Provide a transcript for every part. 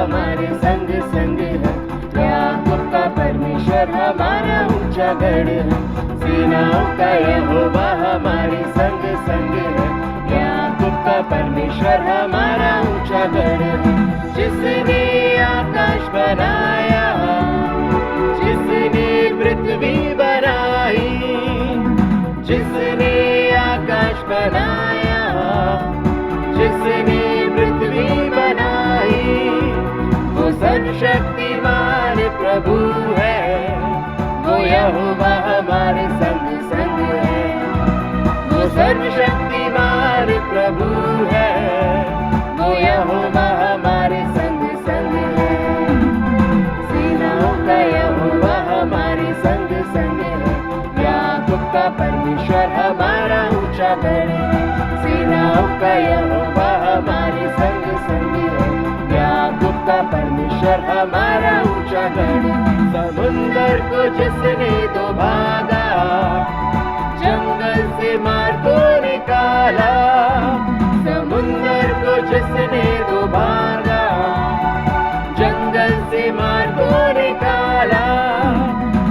हमारे संग संग है। याकूब का परमेश्वर हमारा ऊंचा गढ़ है। सेनाओं का यहोवा हमारे संग संग है। याकूब का परमेश्वर हमारा ऊंचा गढ़ है। जिसने आकाश बनाया, जिसने पृथ्वी बनाई, जिसने आकाश बनाया, जिसने पृथ्वी बनाई, वो सर्वशक्तिमान प्रभु है। वो यहोवा हमारे संग संग है। वो सर्वशक्तिमान प्रभु है। वो यहोवा हमारे संग संग है। सेनाओं का यहोवा हमारे संग संग है। याकूब का परमेश्वर हमारा ऊंचा गढ़ है। सेनाओं का यहोवा हमारे संग संग है। याकूब का परमेश्वर हमारा ऊंचा गढ़ है। समुंदर को जिसने दो भागा, जंगल से मार को निकाला। समुंदर को जिसने दो भागा, जंगल से मार को निकाला।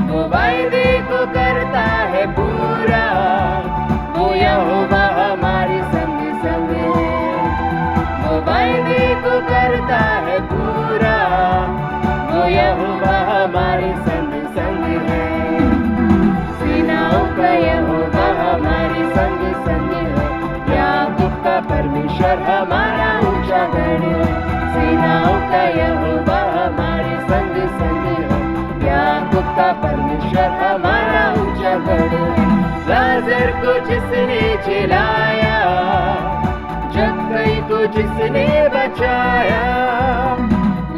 वो वायदे को करता है पूरा। वो यहोवा हमारे संग संग है। वो वायदे को करता है पूरा। वो यहोवा हमारे संग संग है। सेनाओं का यहोवा हमारे संग संग है। याकूब का परमेश्वर हमारा ऊंचा गढ़ है। सेनाओं का यहोवा हमारे संग संग है। याकूब का परमेश्वर हमारा ऊंचा गढ़ है। लाजर को जिसने जिलाया, जक्कई को जिसने बचाया।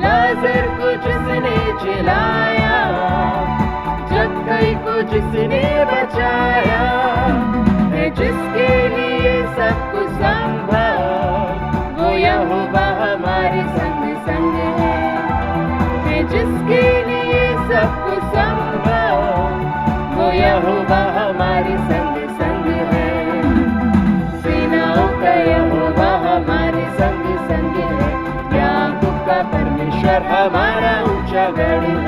लाजर को जिसने जिलाया, जक्कई को जिसने बचाया। है जिसके लिए सब कुछ संभव, वो यहोवा हमारे संग संग है। जिसके लिए सब कुछ संभव, वो यहोवा हमारे संग संग है। सेनाओं का यहोवा हमारे संग संग है। याकूब का परमेश्वर हमारा ऊंचा गढ़ है।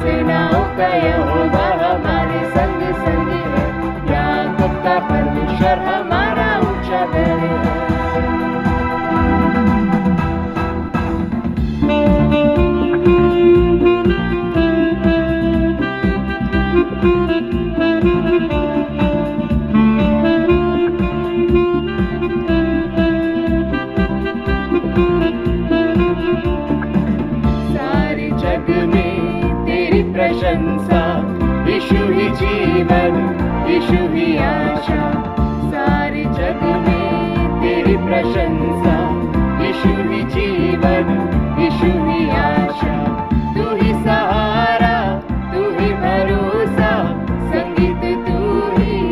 सेनाओं का यहोवा हमारे संग संग है। याकूब का परमेश्वर हमारा ऊंचा गढ़ है। सारे जग में तेरी प्रशंसा, यीशु ही जीवन, यीशु ही आशा। सारे जग में तेरी प्रशंसा, यीशु ही जीवन, यीशु ही आशा। तू ही सहारा, तू ही भरोसा, संगीत तू ही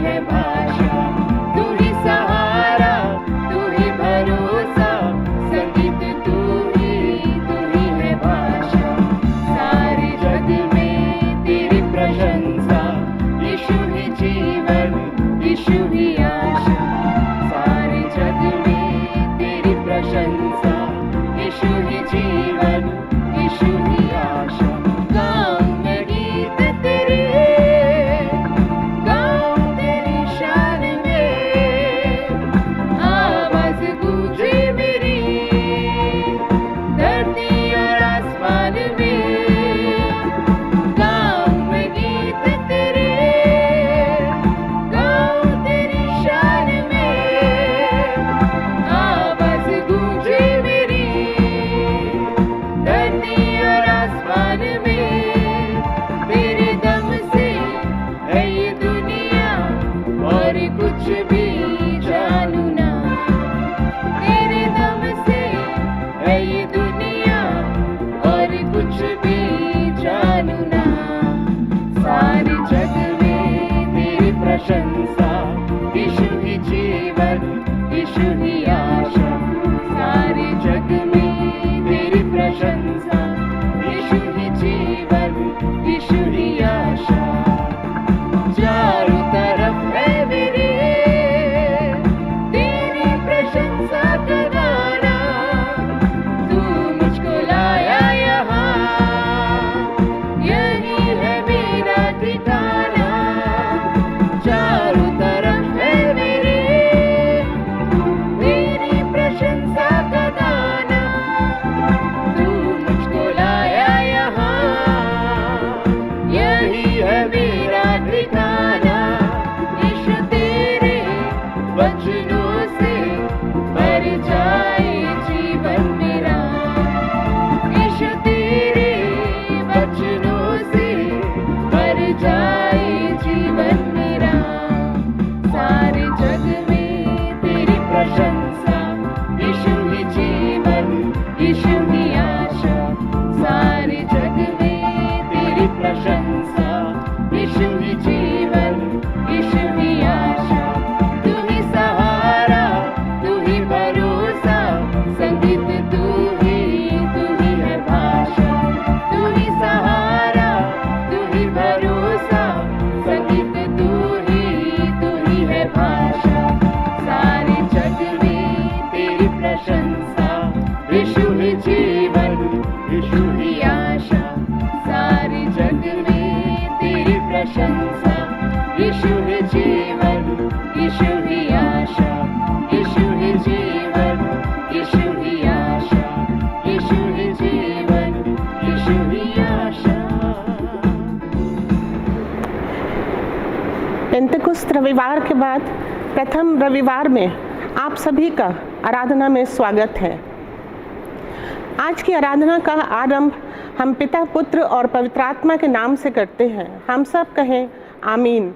है भाषा। तू ही सहारा, तू ही भरोसा, संगीत तू ही है भाषा। सारे जग में तेरी प्रशंसा, यीशु ही जीवन, यीशु ही आशा। सारे जग में तेरी प्रशंसा, यीशु ही जीवन, यीशु ही आशा। गाऊंगा गीत तेरे, गाऊं तेरी शान में। आवाज गूंजे मेरी धरती और आसमान में। गाऊंगा गीत तेरे, गाऊं तेरी शान में। आवाज गूंजे मेरी धरती और आसमान में। तेरे दम से है ये दुनिया, और कुछ भी जानू ना। तेरे दम से है ये दुनिया, और कुछ भी जानू ना। सारे जग में तेरी प्रशंसा, यीशु ही जीवन, यीशु ही आशा। सारे जग में तेरी प्रशंसा, यीशु ही जीवन, यीशु ही आशा। चारों तरफ है मेरे तेरी प्रशंसा का गाना। तू मुझको ही जीवन, यीशु ही आशा, सारे जग में तेरी प्रशंसा। यीशु ही जीवन, यीशु ही आशा, यीशु ही जीवन, यीशु ही आशा, यीशु ही जीवन, यीशु ही आशा। पेंतेकोस्त रविवार के बाद प्रथम रविवार में आप सभी का आराधना में स्वागत है। आज की आराधना का आरंभ हम पिता, पुत्र और पवित्र आत्मा के नाम से करते हैं। हम सब कहें आमीन।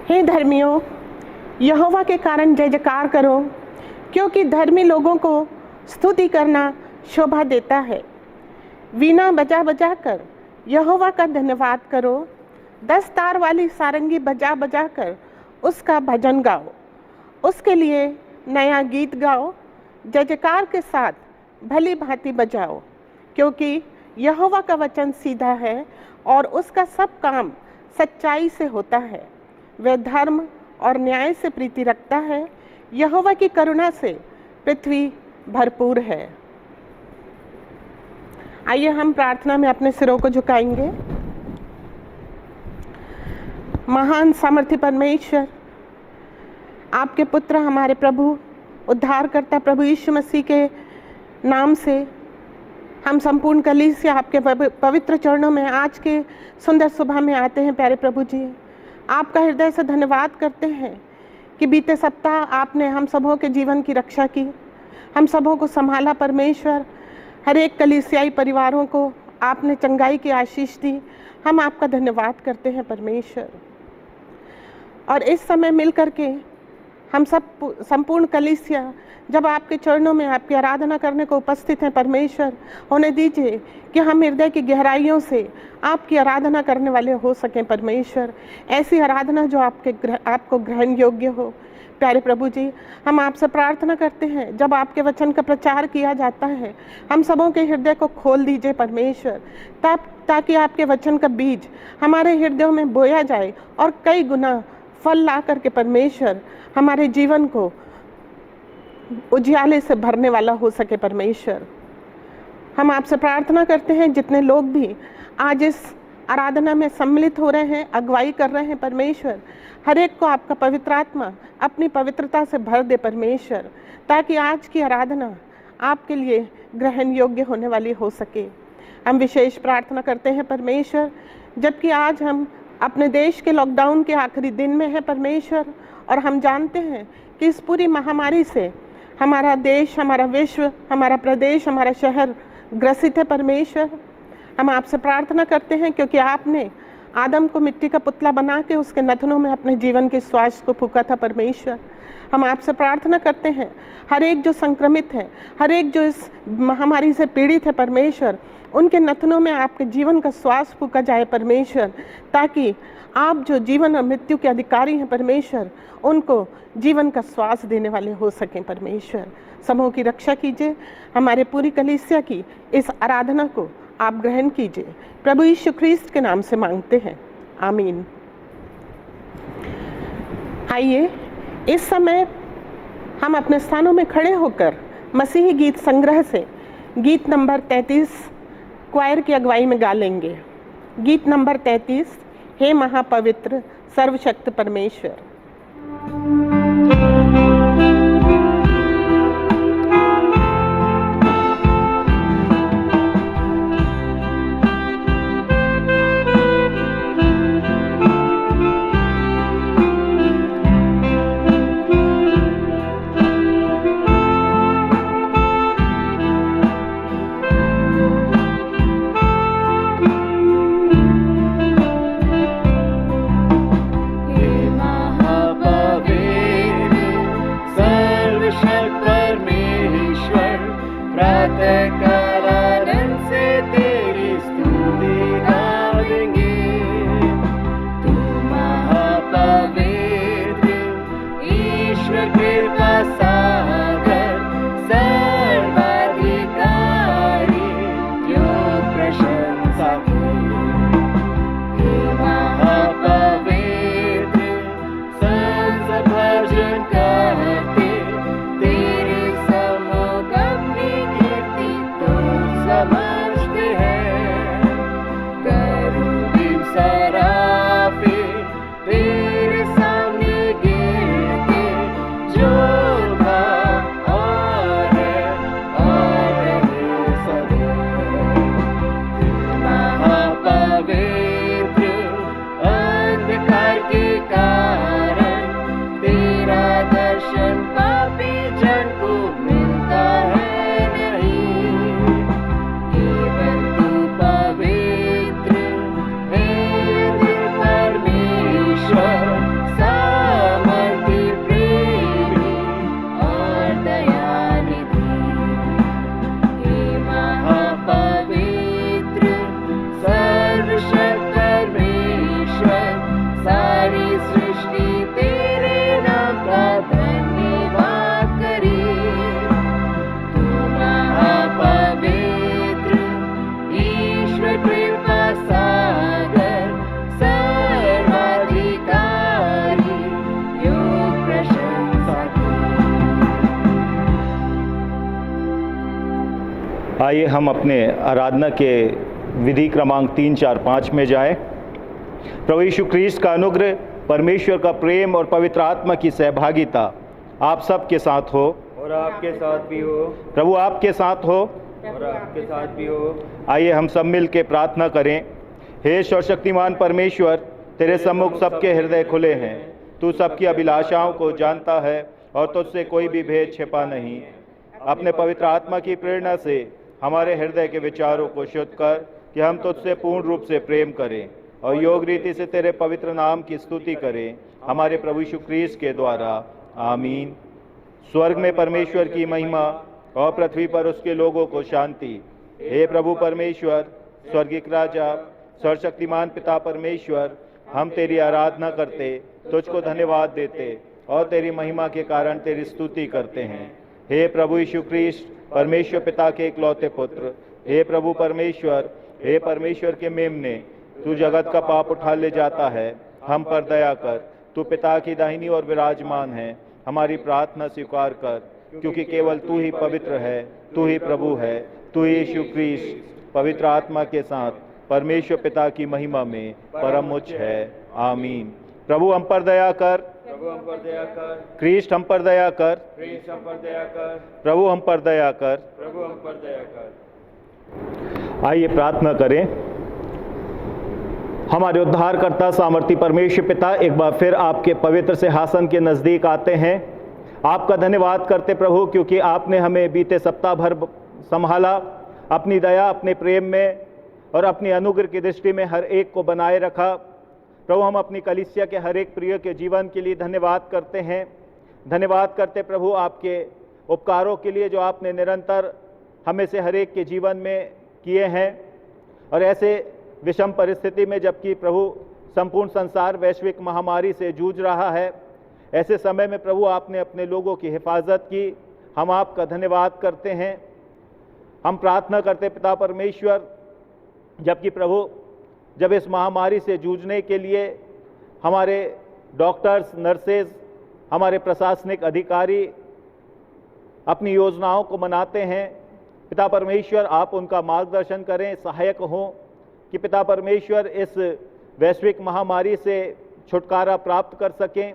हे धर्मियों, यहोवा के कारण जय जयकार करो, क्योंकि धर्मी लोगों को स्तुति करना शोभा देता है। वीणा बजा बजा कर यहोवा का धन्यवाद करो, 10 तार वाली सारंगी बजा बजा कर उसका भजन गाओ, उसके लिए नया गीत गाओ, जय जयकार के साथ भली भांति बजाओ, क्योंकि यहोवा का वचन सीधा है और उसका सब काम सच्चाई से होता है। वह धर्म और न्याय से प्रीति रखता है। यहोवा की करुणा से पृथ्वी भरपूर है। आइए हम प्रार्थना में अपने सिरों को झुकाएंगे। महान सामर्थी परमेश्वर, आपके पुत्र हमारे प्रभु उद्धारकर्ता प्रभु यीशु मसीह के नाम से हम संपूर्ण कलीसिया आपके पवित्र चरणों में आज के सुंदर सुबह में आते हैं। प्यारे प्रभु जी, आपका हृदय से धन्यवाद करते हैं कि बीते सप्ताह आपने हम सबों के जीवन की रक्षा की, हम सबों को संभाला। परमेश्वर, हर एक कलीसियाई परिवारों को आपने चंगाई की आशीष दी। हम आपका धन्यवाद करते हैं परमेश्वर। और इस समय मिल करके हम सब संपूर्ण कलीसिया जब आपके चरणों में आपकी आराधना करने को उपस्थित हैं, परमेश्वर होने दीजिए कि हम हृदय की गहराइयों से आपकी आराधना करने वाले हो सकें। परमेश्वर, ऐसी आराधना जो आपको ग्रहण योग्य हो। प्यारे प्रभु जी, हम आपसे प्रार्थना करते हैं, जब आपके वचन का प्रचार किया जाता है, हम सबों के हृदय को खोल दीजिए परमेश्वर, ताकि आपके वचन का बीज हमारे हृदयों में बोया जाए और कई गुना फल ला करके परमेश्वर हमारे जीवन को उजियाले से भरने वाला हो सके। परमेश्वर, हम आपसे प्रार्थना करते हैं, जितने लोग भी आज इस आराधना में सम्मिलित हो रहे हैं, अगुवाई कर रहे हैं, परमेश्वर हर एक को आपका पवित्र आत्मा अपनी पवित्रता से भर दे परमेश्वर, ताकि आज की आराधना आपके लिए ग्रहण योग्य होने वाली हो सके। हम विशेष प्रार्थना करते हैं परमेश्वर, जबकि आज हम अपने देश के लॉकडाउन के आखिरी दिन में है परमेश्वर, और हम जानते हैं कि इस पूरी महामारी से हमारा देश, हमारा विश्व, हमारा प्रदेश, हमारा शहर ग्रसित है परमेश्वर। हम आपसे प्रार्थना करते हैं, क्योंकि आपने आदम को मिट्टी का पुतला बना के उसके नथनों में अपने जीवन के श्वास को फूका था परमेश्वर। हम आपसे प्रार्थना करते हैं, हर एक जो संक्रमित है, हर एक जो इस महामारी से पीड़ित है परमेश्वर, उनके नथनों में आपके जीवन का श्वास फूका जाए परमेश्वर, ताकि आप जो जीवन और मृत्यु के अधिकारी हैं परमेश्वर, उनको जीवन का श्वास देने वाले हो सकें परमेश्वर। समूह की रक्षा कीजिए, हमारे पूरी कलीसिया की इस आराधना को आप ग्रहण कीजिए। प्रभु यीशु ख्रीस्त के नाम से मांगते हैं, आमीन। आइए इस समय हम अपने स्थानों में खड़े होकर मसीही गीत संग्रह से गीत नंबर 33 क्वायर की अगुवाई में गा लेंगे। गीत नंबर 33, हे महापवित्र सर्वशक्त परमेश्वर। आइए हम अपने आराधना के विधि क्रमांक 3, 4, 5 में जाएं। प्रभु यीशु ख्रीस्त का अनुग्रह, परमेश्वर का प्रेम और पवित्र आत्मा की सहभागिता आप सब के साथ हो और आपके साथ भी हो। प्रभु आपके साथ हो और आपके साथ भी हो। आइए हम सब मिल के प्रार्थना करें। हे सर्वशक्तिमान परमेश्वर, तेरे सम्मुख सबके हृदय खुले हैं। तू सबकी अभिलाषाओं को जानता है और तुझसे कोई भी भेद छिपा नहीं। अपने पवित्र आत्मा की प्रेरणा से हमारे हृदय के विचारों को शुद्ध कर कि हम तुझसे पूर्ण रूप से प्रेम करें और योग रीति से तेरे पवित्र नाम की स्तुति करें, हमारे प्रभु यीशु ख्रीस्त के द्वारा। आमीन। स्वर्ग में परमेश्वर की महिमा और पृथ्वी पर उसके लोगों को शांति। हे प्रभु परमेश्वर, स्वर्गीय राजा, सर्वशक्तिमान पिता परमेश्वर, हम तेरी आराधना करते, तुझको धन्यवाद देते और तेरी महिमा के कारण तेरी स्तुति करते हैं। हे प्रभु यीशु ख्रीस्त, परमेश्वर पिता के इकलौते पुत्र, हे प्रभु परमेश्वर, हे परमेश्वर के मेमने, तू जगत का पाप उठा ले जाता है, हम पर दया कर। तू पिता की दाहिनी ओर विराजमान है, हमारी प्रार्थना स्वीकार कर, क्योंकि केवल तू ही पवित्र है, तू ही प्रभु है, तू ही यीशु ख्रीस्त पवित्र आत्मा के साथ परमेश्वर पिता की महिमा में परम उच्च है। आमीन। प्रभु हम पर दया कर, प्रभु हम पर दया कर। ख्रीस्त हम पर दया कर, ख्रीस्त हम पर दया कर। प्रभु हम पर दया कर। प्रभु हम पर दया कर। आइए प्रार्थना करें। हमारे उद्धारकर्ता सामर्थी परमेश्वर पिता, एक बार फिर आपके पवित्र सिंहासन के नज़दीक आते हैं। आपका धन्यवाद करते प्रभु, क्योंकि आपने हमें बीते सप्ताह भर संभाला, अपनी दया, अपने प्रेम में और अपनी अनुग्रह की दृष्टि में हर एक को बनाए रखा। प्रभु, हम अपनी कलीसिया के हर एक प्रिय के जीवन के लिए धन्यवाद करते हैं। धन्यवाद करते प्रभु आपके उपकारों के लिए जो आपने निरंतर हमें से हर एक के जीवन में किए हैं। और ऐसे विषम परिस्थिति में, जबकि प्रभु संपूर्ण संसार वैश्विक महामारी से जूझ रहा है, ऐसे समय में प्रभु आपने अपने लोगों की हिफाजत की। हम आपका धन्यवाद करते हैं। हम प्रार्थना करते पिता परमेश्वर, जबकि प्रभु जब इस महामारी से जूझने के लिए हमारे डॉक्टर्स, नर्सेज, हमारे प्रशासनिक अधिकारी अपनी योजनाओं को बनाते हैं, पिता परमेश्वर आप उनका मार्गदर्शन करें, सहायक हों कि पिता परमेश्वर इस वैश्विक महामारी से छुटकारा प्राप्त कर सकें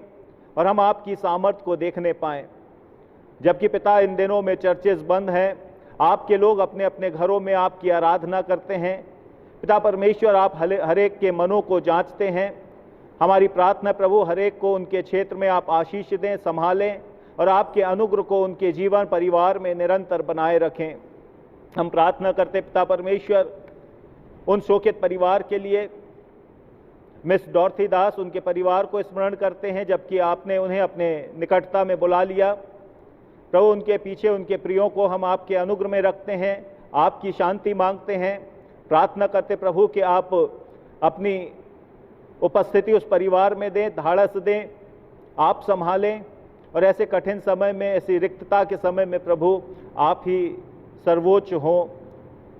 और हम आपकी सामर्थ्य को देखने पाएं। जबकि पिता इन दिनों में चर्चेस बंद हैं, आपके लोग अपने अपने घरों में आपकी आराधना करते हैं। पिता परमेश्वर आप हर एक के मनों को जांचते हैं। हमारी प्रार्थना प्रभु, हर एक को उनके क्षेत्र में आप आशीष दें, संभालें और आपके अनुग्रह को उनके जीवन परिवार में निरंतर बनाए रखें। हम प्रार्थना करते पिता परमेश्वर उन शोकित परिवार के लिए, मिस डॉर्थी दास, उनके परिवार को स्मरण करते हैं, जबकि आपने उन्हें अपने निकटता में बुला लिया। प्रभु, उनके पीछे उनके प्रियों को हम आपके अनुग्रह में रखते हैं, आपकी शांति मांगते हैं। प्रार्थना करते प्रभु कि आप अपनी उपस्थिति उस परिवार में दें, धाड़स दें, आप संभालें और ऐसे कठिन समय में, ऐसी रिक्तता के समय में प्रभु आप ही सर्वोच्च हों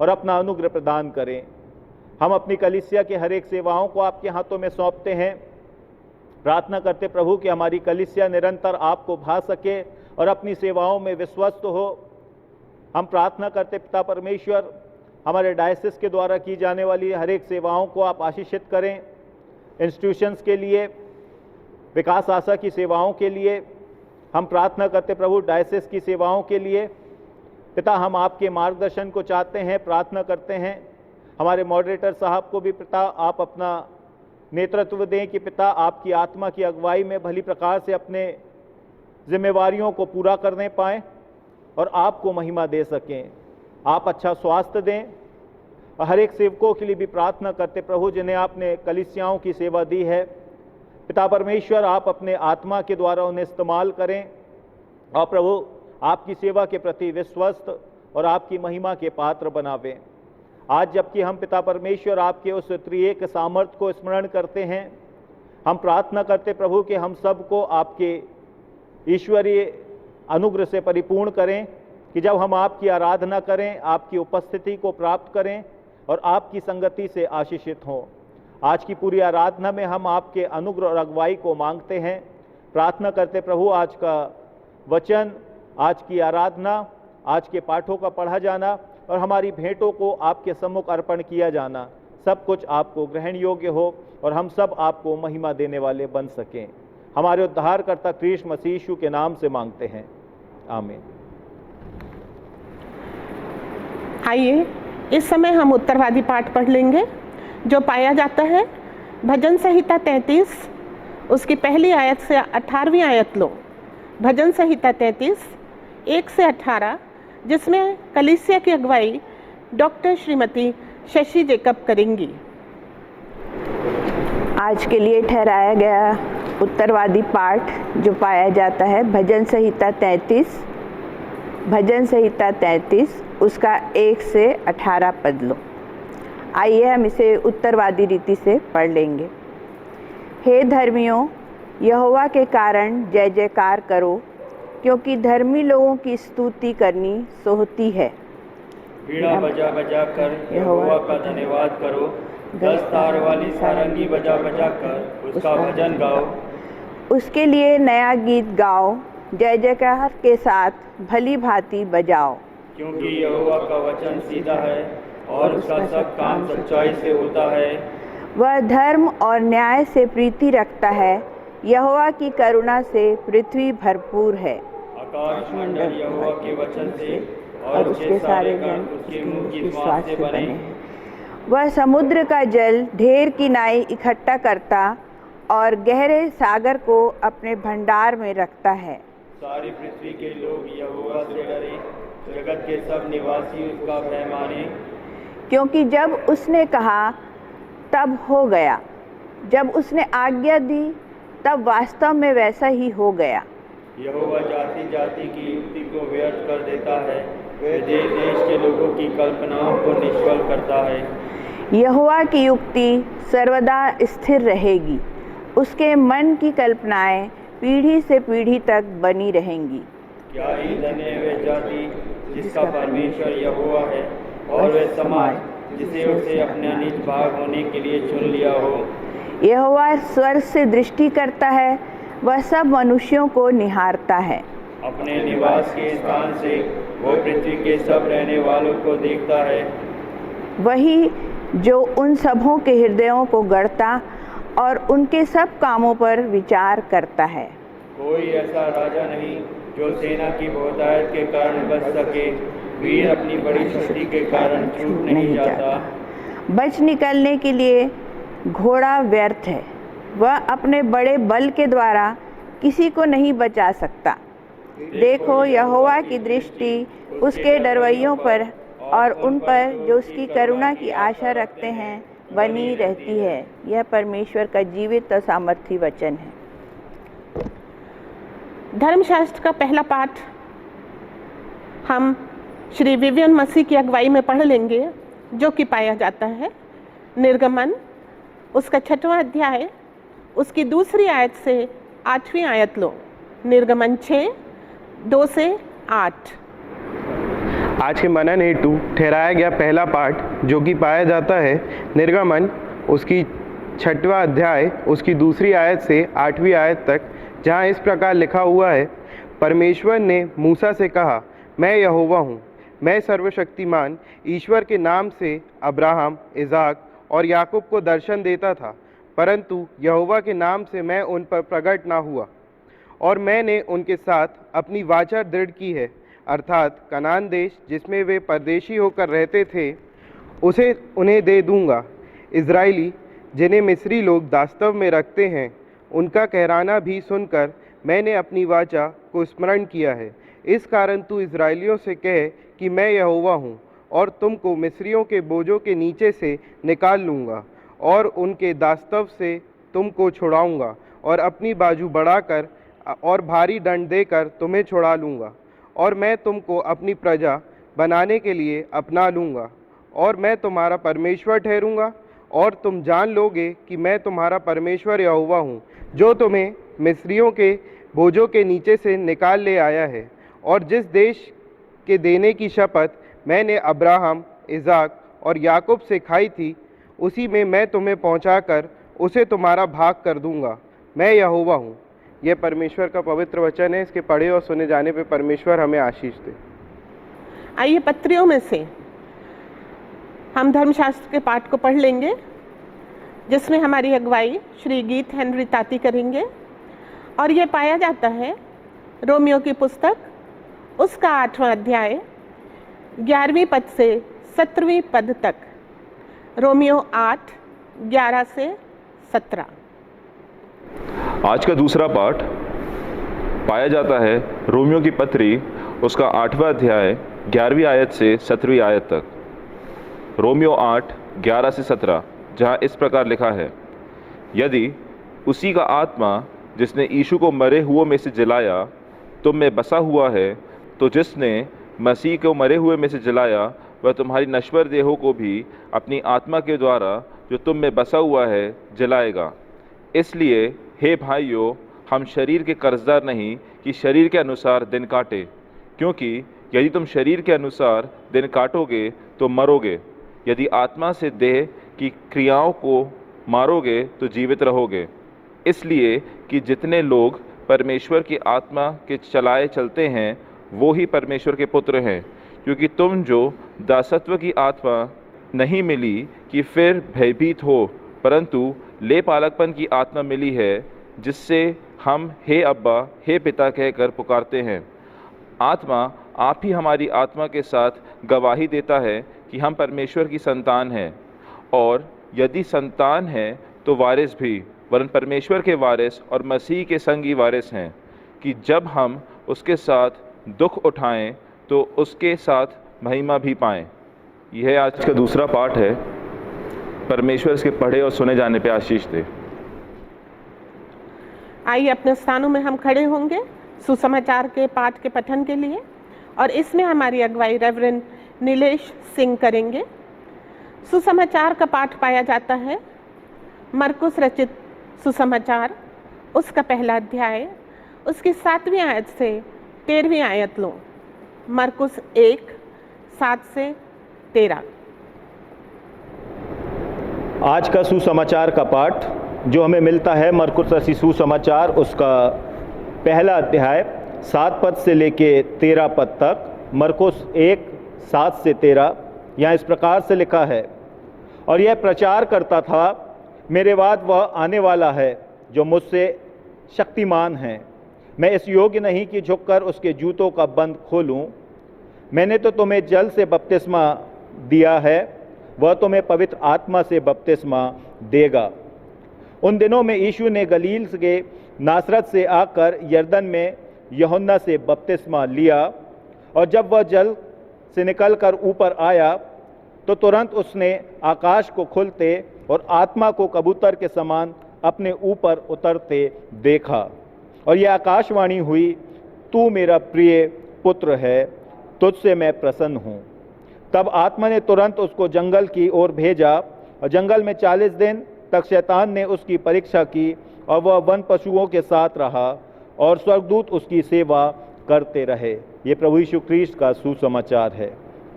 और अपना अनुग्रह प्रदान करें। हम अपनी कलीसिया के हर एक सेवाओं को आपके हाथों में सौंपते हैं। प्रार्थना करते प्रभु कि हमारी कलीसिया निरंतर आपको भा सके और अपनी सेवाओं में विश्वस्त हो। हम प्रार्थना करते पिता परमेश्वर, हमारे डायसिस के द्वारा की जाने वाली हर एक सेवाओं को आप आशीषित करें। इंस्टीट्यूशंस के लिए, विकास आशा की सेवाओं के लिए हम प्रार्थना करते प्रभु, डायसिस की सेवाओं के लिए पिता हम आपके मार्गदर्शन को चाहते हैं, प्रार्थना करते हैं। हमारे मॉडरेटर साहब को भी पिता आप अपना नेतृत्व दें कि पिता आपकी आत्मा की अगुवाई में भली प्रकार से अपने जिम्मेवारियों को पूरा करने पाएँ और आपको महिमा दे सकें। आप अच्छा स्वास्थ्य दें। और हर एक सेवकों के लिए भी प्रार्थना करते प्रभु, जिन्हें आपने कलीसियाओं की सेवा दी है। पिता परमेश्वर आप अपने आत्मा के द्वारा उन्हें इस्तेमाल करें और प्रभु आपकी सेवा के प्रति विश्वस्त और आपकी महिमा के पात्र बनावें। आज जबकि हम पिता परमेश्वर आपके उस त्रिएक सामर्थ्य को स्मरण करते हैं, हम प्रार्थना करते प्रभु कि हम सबको आपके ईश्वरीय अनुग्रह से परिपूर्ण करें, कि जब हम आपकी आराधना करें, आपकी उपस्थिति को प्राप्त करें और आपकी संगति से आशीषित हों। आज की पूरी आराधना में हम आपके अनुग्रह और अगुवाई को मांगते हैं। प्रार्थना करते प्रभु आज का वचन, आज की आराधना, आज के पाठों का पढ़ा जाना और हमारी भेंटों को आपके सम्मुख अर्पण किया जाना सब कुछ आपको ग्रहण योग्य हो और हम सब आपको महिमा देने वाले बन सकें। हमारे उद्धारकर्ता क्रिस्ट मसीह यीशु के नाम से मांगते हैं, आमीन। आइए इस समय हम उत्तरवादी पाठ पढ़ लेंगे जो पाया जाता है भजन संहिता 33 उसकी पहली आयत से 18वीं आयत लो। भजन संहिता 33 1 से 18 जिसमें कलीसिया की अगुवाई डॉक्टर श्रीमती शशि जेकब करेंगी। आज के लिए ठहराया गया उत्तरवादी पाठ जो पाया जाता है भजन संहिता 33 उसका 1 से 18 पद लो। आइए हम इसे उत्तरवादी रीति से पढ़ लेंगे। हे धर्मियों, यहोवा के कारण जय जयकार करो, क्योंकि धर्मी लोगों की स्तुति करनी सोहती है। वीणा बजा बजा कर यहोवा का धन्यवाद करो, 10 तार वाली सारंगी बजा बजा कर उसका भजन गाओ। उसके लिए नया गीत गाओ, जय जयकार के साथ भली भांति बजाओ। क्योंकि यहोवा का वचन सीधा है और उसका सब काम सच्चाई से होता है। वह धर्म और न्याय से प्रीति रखता है, यहोवा की करुणा से पृथ्वी भरपूर है। आकाश मंडल यहोवा के वचन से और उसके सारे जन उसके मुंह की श्वास से बने हैं। वह समुद्र का जल ढेर की नाई इकट्ठा करता और गहरे सागर को अपने भंडार में रखता है। सारी पृथ्वी के लोग यहोवा से डरे, जगत के सब निवासी उसका भय माने। क्योंकि जब उसने कहा तब हो गया, जब उसने आज्ञा दी तब वास्तव में वैसा ही हो गया। यहोवा जाति जाति की युक्ति को व्यर्थ कर देता है, वह देश देश के लोगों की कल्पनाओं को निष्फल करता है। यहोवा की युक्ति सर्वदा स्थिर रहेगी, उसके मन की कल्पनाएं पीढ़ी से पीढ़ी तक बनी रहेंगी। क्या ही धन्य है वह जाति जिसका परमेश्वर यहोवा है, और वह समाज जिसे उसे अपना निज भाग होने के लिए चुन लिया हो। यहोवा स्वर्ग से दृष्टि करता है, वह सब मनुष्यों को निहारता है। अपने निवास के स्थान से वह पृथ्वी के सब रहने वालों को देखता है। वही जो उन सबों के हृदयों को गढ़ता और उनके सब कामों पर विचार करता है। कोई ऐसा राजा नहीं जो सेना की बहुतायत के कारण बच सके, वीर अपनी बड़ी शक्ति के कारण चूक नहीं जाता। बच निकलने के लिए घोड़ा व्यर्थ है, वह अपने बड़े बल के द्वारा किसी को नहीं बचा सकता। देखो, यहोवा की दृष्टि उसके डरवैयों पर और उन पर जो उसकी करुणा की आशा रखते हैं बनी रहती है। यह परमेश्वर का जीवित और सामर्थी वचन है। धर्मशास्त्र का पहला पाठ हम श्री विवियन मसीह की अगुवाई में पढ़ लेंगे जो कि पाया जाता है निर्गमन उसका 6वां अध्याय उसकी 2री आयत से 8वीं आयत लो। निर्गमन 6 2 से 8। आज के मनन हेतु ठहराया गया पहला पाठ जो कि पाया जाता है निर्गमन उसकी 6वां अध्याय उसकी 2री आयत से 8वीं आयत तक, जहाँ इस प्रकार लिखा हुआ है, परमेश्वर ने मूसा से कहा, मैं यहोवा हूँ, मैं सर्वशक्तिमान ईश्वर के नाम से अब्राहम, इज़ाक और याकूब को दर्शन देता था, परंतु यहोवा के नाम से मैं उन पर प्रकट ना हुआ। और मैंने उनके साथ अपनी वाचा दृढ़ की है, अर्थात कनान देश जिसमें वे परदेशी होकर रहते थे उसे उन्हें दे दूंगा। इज़राइली जिन्हें मिस्री लोग दास्तव में रखते हैं, उनका कहराना भी सुनकर मैंने अपनी वाचा को स्मरण किया है। इस कारण तू इज़राइलियों से कहे कि मैं यहोवा हूँ, और तुमको मिस्रियों के बोझों के नीचे से निकाल लूँगा और उनके दास्तव से तुमको छुड़ाऊँगा और अपनी बाजू बढ़ाकर और भारी दंड देकर तुम्हें छुड़ा लूँगा। और मैं तुमको अपनी प्रजा बनाने के लिए अपना लूँगा और मैं तुम्हारा परमेश्वर ठहरूँगा, और तुम जान लोगे कि मैं तुम्हारा परमेश्वर यहोवा हूँ, जो तुम्हें मिस्रियों के बोझों के नीचे से निकाल ले आया है। और जिस देश के देने की शपथ मैंने अब्राहम, इज़ाक और याकूब से खाई थी, उसी में मैं तुम्हें पहुंचाकर उसे तुम्हारा भाग कर दूंगा। मैं यहोवा हूँ। यह परमेश्वर का पवित्र वचन है। इसके पढ़े और सुने जाने पर परमेश्वर हमें आशीष दे। आइए पत्रियों में से हम धर्मशास्त्र के पाठ को पढ़ लेंगे, जिसमें हमारी अगुवाई श्री गीत हेनरी ताती करेंगे। और ये पाया जाता है रोमियो की पुस्तक उसका 8वां अध्याय 11वीं पद से 17वीं पद तक। रोमियो 8 11 से 17। आज का दूसरा पाठ पाया जाता है रोमियो की पत्री उसका 8वां अध्याय 11वीं आयत से 17वीं आयत तक। रोमियो 8 11 से 17, जहाँ इस प्रकार लिखा है, यदि उसी का आत्मा जिसने यीशु को मरे हुओं में से जिलाया तुम में बसा हुआ है, तो जिसने मसीह को मरे हुए में से जिलाया वह तुम्हारी नश्वर देहों को भी अपनी आत्मा के द्वारा जो तुम में बसा हुआ है जिलाएगा। इसलिए हे भाइयों, हम शरीर के कर्जदार नहीं कि शरीर के अनुसार दिन काटे, क्योंकि यदि तुम शरीर के अनुसार दिन काटोगे तो मरोगे, यदि आत्मा से देह की क्रियाओं को मारोगे तो जीवित रहोगे। इसलिए कि जितने लोग परमेश्वर की आत्मा के चलाए चलते हैं वो ही परमेश्वर के पुत्र हैं। क्योंकि तुम जो दासत्व की आत्मा नहीं मिली कि फिर भयभीत हो, परंतु ले पालकपन की आत्मा मिली है, जिससे हम हे अब्बा हे पिता कहकर पुकारते हैं। आत्मा आप ही हमारी आत्मा के साथ गवाही देता है कि हम परमेश्वर की संतान हैं, और यदि संतान हैं तो वारिस भी, वरन परमेश्वर के वारिस और मसीह के संगी वारिस हैं, कि जब हम उसके साथ दुख उठाएं तो उसके साथ महिमा भी पाएं। यह आज का दूसरा पाठ है। परमेश्वर इसके पढ़े और सुने जाने पे आशीष दे। आइए अपने स्थानों में हम खड़े होंगे सुसमाचार के पाठ के पठन के लिए, और इसमें हमारी अगुवाई रेवरेंड नीलेश सिंह करेंगे। सुसमाचार का पाठ पाया जाता है मरकुस रचित सुसमाचार उसका पहला अध्याय उसकी 7वीं आयत से 13वीं आयत लो। मरकुस 1 7 से 13। आज का सुसमाचार का पाठ जो हमें मिलता है मरकुस रचित सुसमाचार उसका पहला अध्याय 7 पद से लेके 13 पद तक। मरकुस 1 7 से 13 यहाँ इस प्रकार से लिखा है, और यह प्रचार करता था, मेरे बाद वह आने वाला है जो मुझसे शक्तिमान है, मैं इस योग्य नहीं कि झुककर उसके जूतों का बंद खोलूं। मैंने तो तुम्हें जल से बपतिस्मा दिया है, वह तुम्हें पवित्र आत्मा से बपतिस्मा देगा। उन दिनों में यीशु ने गलील के नासरत से आकर यरदन में यूहन्ना से बपतिस्मा लिया, और जब वह जल से निकलकर ऊपर आया तो तुरंत उसने आकाश को खुलते और आत्मा को कबूतर के समान अपने ऊपर उतरते देखा, और यह आकाशवाणी हुई, तू मेरा प्रिय पुत्र है, तुझसे मैं प्रसन्न हूँ। तब आत्मा ने तुरंत उसको जंगल की ओर भेजा, और जंगल में 40 दिन तक शैतान ने उसकी परीक्षा की, और वह वन पशुओं के साथ रहा, और स्वर्गदूत उसकी सेवा करते रहे। ये प्रभु यीशु ख्रीस्त का सुसमाचार है।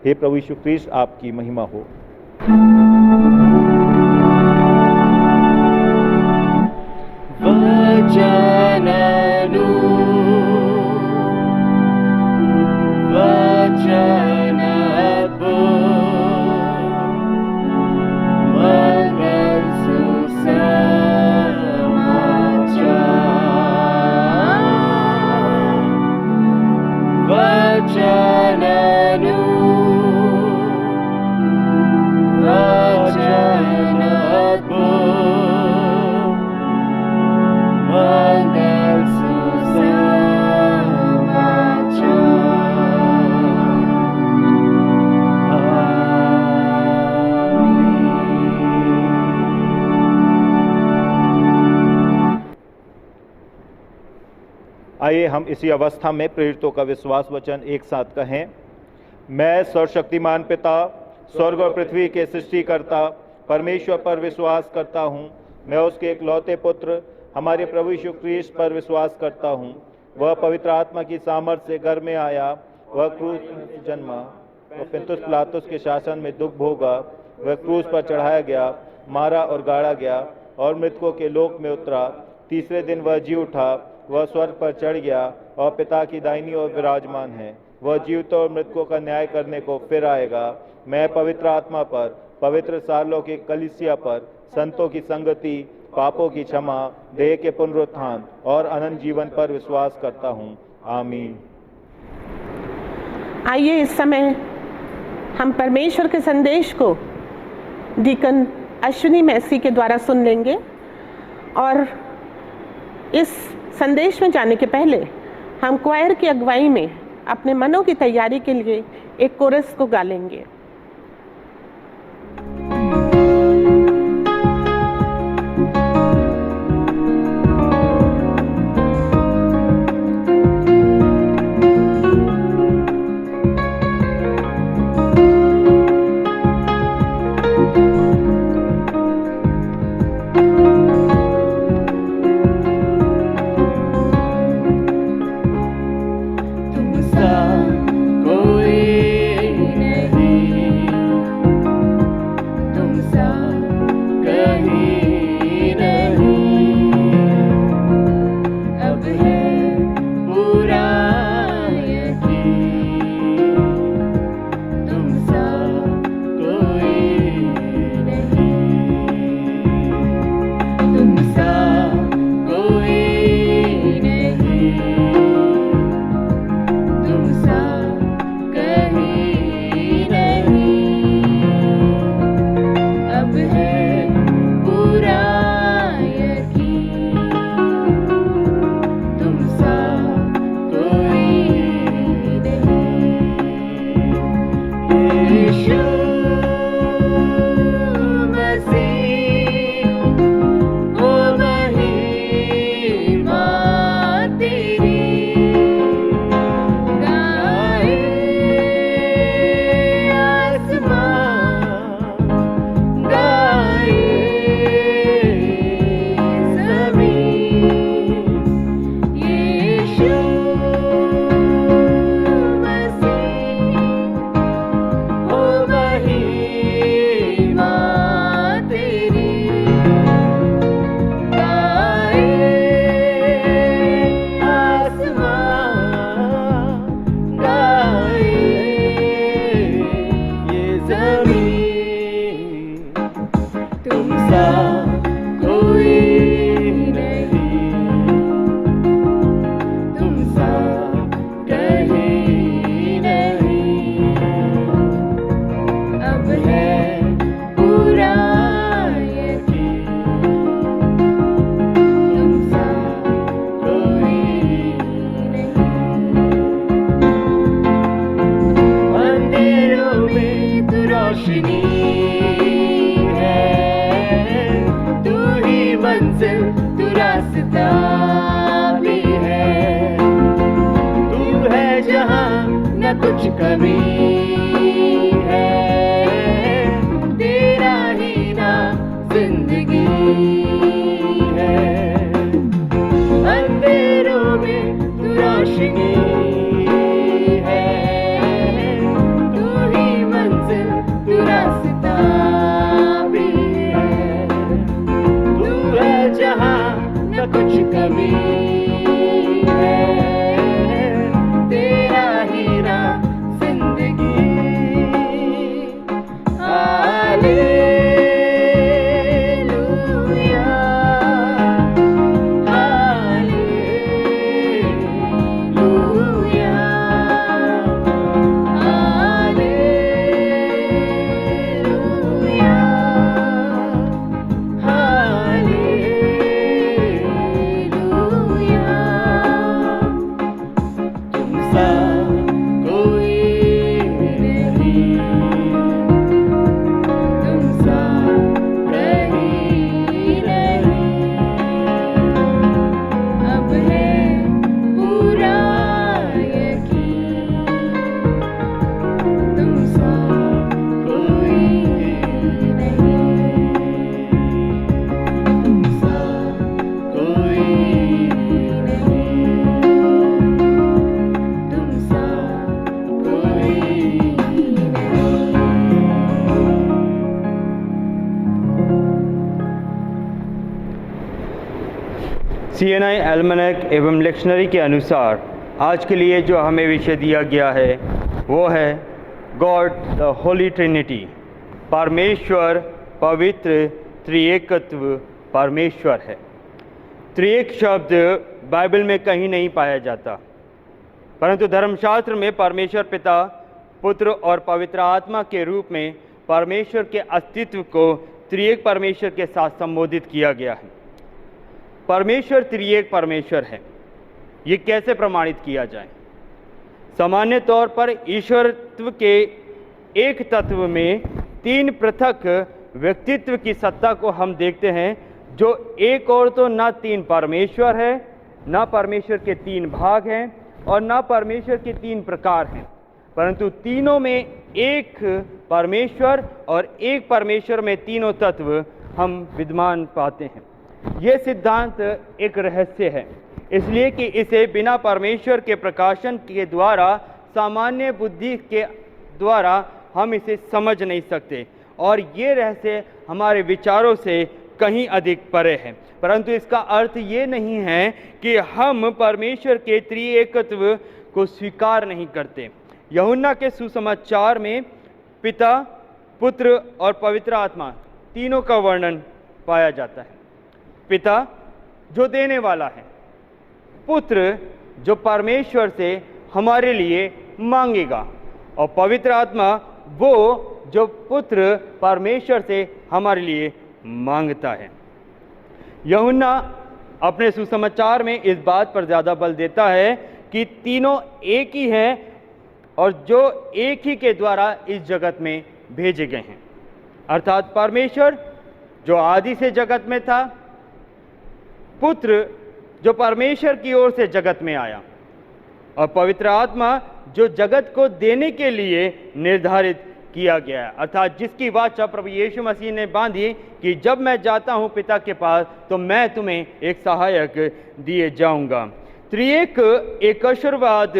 हे प्रभु यीशु ख्रीस्त, आपकी महिमा हो। वचननु वचनपु मंगल सुसमाचार। वचननु वचनपु मंगल आइए हम इसी अवस्था में प्रेरितों का विश्वास वचन एक साथ कहें। मैं सर्वशक्तिमान पिता, स्वर्ग और पृथ्वी के सृष्टिकर्ता परमेश्वर पर विश्वास करता हूँ। मैं उसके इकलौते पुत्र हमारे प्रभु यीशु ख्रीस्त पर विश्वास करता हूँ। वह पवित्र आत्मा की सामर्थ्य से घर में आया, वह क्रूस में जन्मा, वह पिलातुस पिलातुस के शासन में दुख भोगा, वह क्रूस पर चढ़ाया गया, मारा और गाड़ा गया, और मृतकों के लोक में उतरा। तीसरे दिन वह जी उठा, वह स्वर्ग पर चढ़ गया और पिता की दाहिनी ओर विराजमान है। वह जीवितों और मृतकों का न्याय करने को फिर आएगा। मैं पवित्र आत्मा पर, पवित्र सार्वलौकिक कलीसिया पर, संतों की संगति, पापों की क्षमा, देह के पुनरुत्थान और अनंत जीवन पर विश्वास करता हूँ। आमीन। आइए इस समय हम परमेश्वर के संदेश को डीकन अश्विनी मैसी के द्वारा सुन लेंगे और इस संदेश में जाने के पहले हम क्वायर की अगुवाई में अपने मनों की तैयारी के लिए एक कोरस को गा लेंगे। कुछ कमी है, तेरा ही ना जिंदगी है। अंधेरों में तू रोशनी है, तू ही मंजिल, तू रास्ता भी है। तू है जहाँ न कुछ कमी है, तेरा ही ना जिंदगी। CNI एल्मनक एवं लेक्शनरी के अनुसार आज के लिए जो हमें विषय दिया गया है वो है गॉड द होली ट्रिनिटी, परमेश्वर पवित्र त्रिएकत्व परमेश्वर है। त्रिएक शब्द बाइबल में कहीं नहीं पाया जाता, परंतु धर्मशास्त्र में परमेश्वर पिता, पुत्र और पवित्र आत्मा के रूप में परमेश्वर के अस्तित्व को त्रिएक परमेश्वर के साथ संबोधित किया गया है। परमेश्वर त्रिएक परमेश्वर है, ये कैसे प्रमाणित किया जाए? सामान्य तौर पर ईश्वरत्व के एक तत्व में तीन पृथक व्यक्तित्व की सत्ता को हम देखते हैं, जो एक और तो ना तीन परमेश्वर है, ना परमेश्वर के तीन भाग हैं और ना परमेश्वर के तीन प्रकार हैं, परंतु तीनों में एक परमेश्वर और एक परमेश्वर में तीनों तत्व हम विद्यमान पाते हैं। ये सिद्धांत एक रहस्य है, इसलिए कि इसे बिना परमेश्वर के प्रकाशन के द्वारा, सामान्य बुद्धि के द्वारा हम इसे समझ नहीं सकते, और ये रहस्य हमारे विचारों से कहीं अधिक परे है। परंतु इसका अर्थ ये नहीं है कि हम परमेश्वर के त्रिएकत्व को स्वीकार नहीं करते। यूहन्ना के सुसमाचार में पिता, पुत्र और पवित्र आत्मा तीनों का वर्णन पाया जाता है। पिता जो देने वाला है, पुत्र जो परमेश्वर से हमारे लिए मांगेगा, और पवित्र आत्मा वो जो पुत्र परमेश्वर से हमारे लिए मांगता है। यूहन्ना अपने सुसमाचार में इस बात पर ज़्यादा बल देता है कि तीनों एक ही हैं और जो एक ही के द्वारा इस जगत में भेजे गए हैं, अर्थात परमेश्वर जो आदि से जगत में था, पुत्र जो परमेश्वर की ओर से जगत में आया, और पवित्र आत्मा जो जगत को देने के लिए निर्धारित किया गया है, अर्थात जिसकी वाचा प्रभु यीशु मसीह ने बांधी कि जब मैं जाता हूं पिता के पास तो मैं तुम्हें एक सहायक दिए जाऊंगा। त्रिएक एकश्वरवाद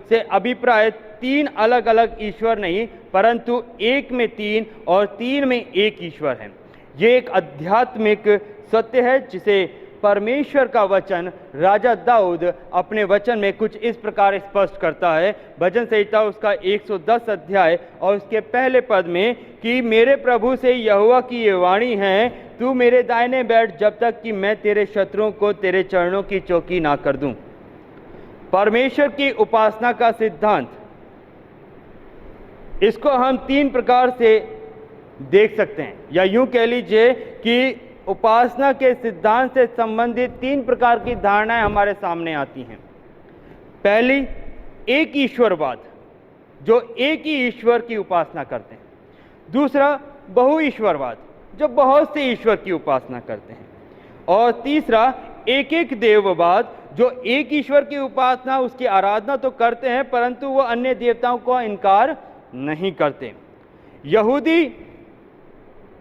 से अभिप्राय तीन अलग अलग ईश्वर नहीं, परंतु एक में तीन और तीन में एक ईश्वर है। ये एक आध्यात्मिक सत्य है जिसे परमेश्वर का वचन राजा दाऊद अपने वचन में कुछ इस प्रकार स्पष्ट करता है। भजन संहिता उसका 110 अध्याय और उसके पहले पद में कि मेरे प्रभु से यहोवा की ये वाणी है, तू मेरे दाहिने बैठ जब तक कि मैं तेरे शत्रुओं को तेरे चरणों की चौकी ना कर दूं। परमेश्वर की उपासना का सिद्धांत, इसको हम तीन प्रकार से देख सकते हैं, या यूं कह लीजिए कि उपासना के सिद्धांत से संबंधित तीन प्रकार की धारणाएं हमारे सामने आती हैं। पहली, एक ईश्वरवाद, जो एक ही ईश्वर की उपासना करते हैं। दूसरा, बहुईश्वरवाद, जो बहुत से ईश्वर की उपासना करते हैं। और तीसरा, एक एक देववाद, जो एक ईश्वर की उपासना, उसकी आराधना तो करते हैं परंतु वो अन्य देवताओं को इनकार नहीं करते। यहूदी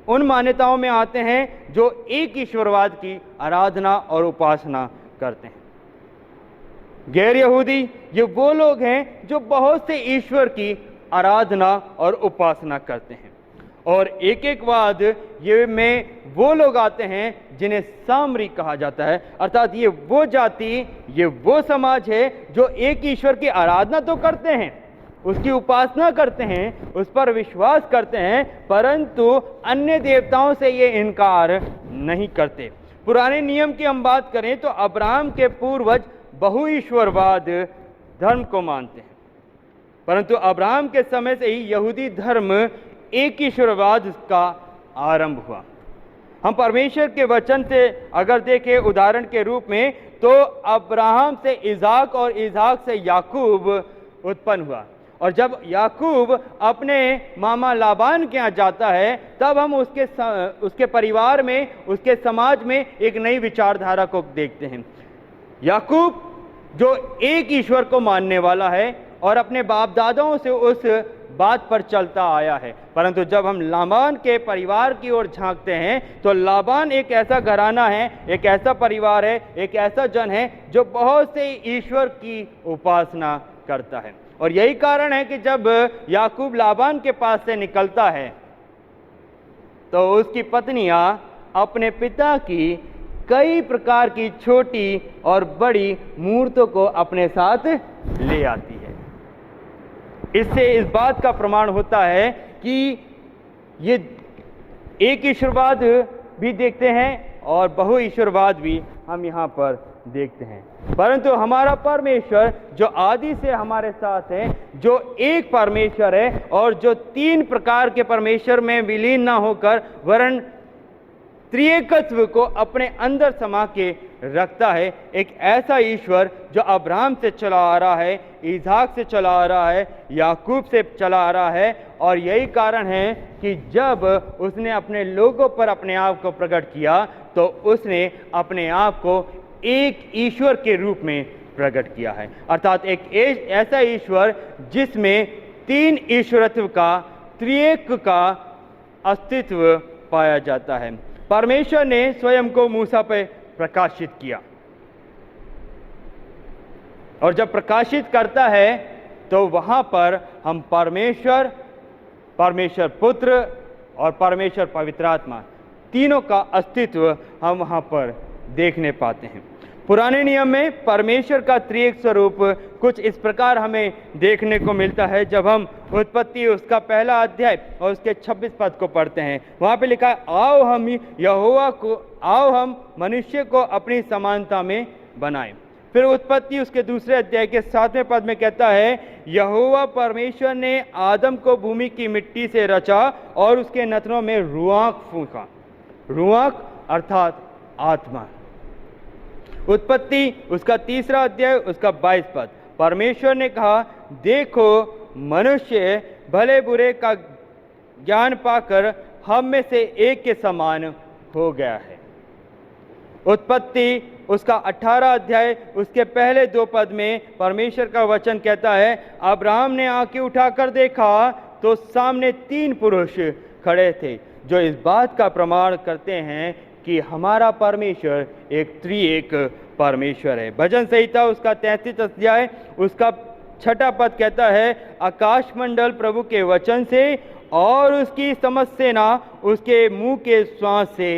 उन मान्यताओं में आते हैं जो एक ईश्वरवाद की आराधना और उपासना करते हैं। गैर यहूदी ये वो लोग हैं जो बहुत से ईश्वर की आराधना और उपासना करते हैं। और एक एक वाद ये में वो लोग आते हैं जिन्हें सामरी कहा जाता है, अर्थात ये वो जाति, ये वो समाज है जो एक ईश्वर की आराधना तो करते हैं, उसकी उपासना करते हैं, उस पर विश्वास करते हैं, परंतु अन्य देवताओं से ये इनकार नहीं करते। पुराने नियम की हम बात करें तो अब्राहम के पूर्वज बहुईश्वरवाद धर्म को मानते हैं, परंतु अब्राहम के समय से ही यहूदी धर्म एक ईश्वरवाद का आरंभ हुआ। हम परमेश्वर के वचन से अगर देखें उदाहरण के रूप में, तो अब्राहम से इसाक और इसाक से याकूब उत्पन्न हुआ, और जब याकूब अपने मामा लाबान के यहाँ जाता है तब हम उसके परिवार में, उसके समाज में एक नई विचारधारा को देखते हैं। याकूब जो एक ईश्वर को मानने वाला है और अपने बाप दादाओं से उस बात पर चलता आया है, परंतु जब हम लाबान के परिवार की ओर झांकते हैं तो लाबान एक ऐसा घराना है, एक ऐसा परिवार है, एक ऐसा जन है जो बहुत से ईश्वर की उपासना करता है। और यही कारण है कि जब याकूब लाबान के पास से निकलता है तो उसकी पत्नियां अपने पिता की कई प्रकार की छोटी और बड़ी मूर्तों को अपने साथ ले आती है। इससे इस बात का प्रमाण होता है कि ये एक ईश्वरवाद भी देखते हैं और बहु ईश्वरवाद भी हम यहाँ पर देखते हैं। परंतु हमारा परमेश्वर जो आदि से हमारे साथ है, जो एक परमेश्वर है और जो तीन प्रकार के परमेश्वर में विलीन ना होकर वरन त्रिएकत्व को अपने अंदर समा के रखता है, एक ऐसा ईश्वर जो अब्राहम से चला आ रहा है, इसहाक से चला आ रहा है, याकूब से चला आ रहा है। और यही कारण है कि जब उसने अपने लोगों पर अपने आप को प्रकट किया तो उसने अपने आप को एक ईश्वर के रूप में प्रकट किया है, अर्थात एक ऐसा ईश्वर जिसमें तीन ईश्वरत्व का, त्रिएक का अस्तित्व पाया जाता है। परमेश्वर ने स्वयं को मूसा पे प्रकाशित किया और जब प्रकाशित करता है तो वहां पर हम परमेश्वर, परमेश्वर पुत्र और परमेश्वर पवित्र आत्मा तीनों का अस्तित्व हम वहां पर देखने पाते हैं। पुराने नियम में परमेश्वर का त्रिएक स्वरूप कुछ इस प्रकार हमें देखने को मिलता है। जब हम उत्पत्ति उसका पहला अध्याय और उसके 26 पद को पढ़ते हैं, वहाँ पे लिखा है, आओ हम मनुष्य को अपनी समानता में बनाएं। फिर उत्पत्ति उसके दूसरे अध्याय के 7वें पद में कहता है, यहोवा परमेश्वर ने आदम को भूमि की मिट्टी से रचा और उसके नथनों में रुआक फूंका। रुआक अर्थात आत्मा। उत्पत्ति उसका तीसरा अध्याय उसका 22 पद, परमेश्वर ने कहा, देखो मनुष्य भले बुरे का ज्ञान पाकर हम में से एक के समान हो गया है। उत्पत्ति उसका 18 अध्याय उसके पहले 2 पद में परमेश्वर का वचन कहता है, अब्राहम ने आंखें उठाकर देखा तो सामने 3 पुरुष खड़े थे जो इस बात का प्रमाण करते हैं कि हमारा परमेश्वर एक त्रिएक परमेश्वर है। भजन संहिता उसका 33 अध्याय उसका 6 पद कहता है, आकाश मंडल प्रभु के वचन से और उसकी समझ से ना उसके मुंह के श्वास से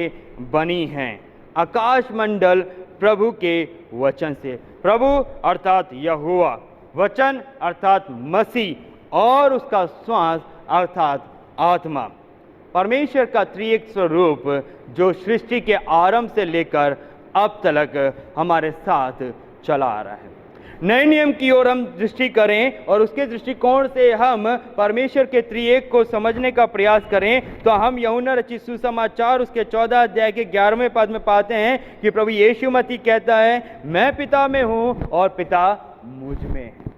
बनी हैं। आकाश मंडल प्रभु के वचन से, प्रभु अर्थात यहोवा, वचन अर्थात मसीह और उसका श्वास अर्थात आत्मा। परमेश्वर का त्रिएक स्वरूप जो सृष्टि के आरंभ से लेकर अब तक हमारे साथ चला आ रहा है। नए नियम की ओर हम दृष्टि करें और उसके दृष्टिकोण से हम परमेश्वर के त्रिएक को समझने का प्रयास करें तो हम यूहन्ना रचित सुसमाचार उसके 14 अध्याय के 11वें पद में पाते हैं कि प्रभु यीशु मसीह कहता है, मैं पिता में हूँ और पिता मुझ में है।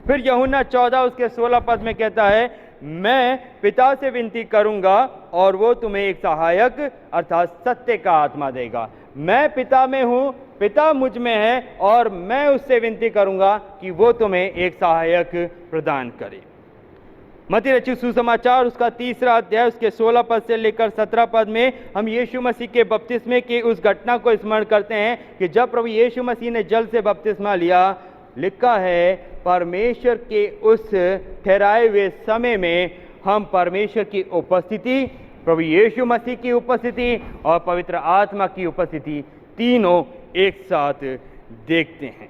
फिर यूहन्ना 14 उसके 16 पद में कहता है, मैं पिता से विनती करूंगा और वो तुम्हें एक सहायक अर्थात सत्य का आत्मा देगा। मैं पिता में हूं, पिता मुझ में है और मैं उससे विनती करूंगा कि वो तुम्हें एक सहायक प्रदान करे। मत्ती रचित सुसमाचार उसका 3रा अध्याय उसके 16 पद से लेकर 17 पद में हम यीशु मसीह के बपतिस्मे की उस घटना को स्मरण करते हैं कि जब प्रभु यीशु मसीह ने जल से बपतिस्मा लिया, लिखा है परमेश्वर के उस ठहराए हुए समय में हम परमेश्वर की उपस्थिति, प्रभु यीशु मसीह की उपस्थिति और पवित्र आत्मा की उपस्थिति तीनों एक साथ देखते हैं।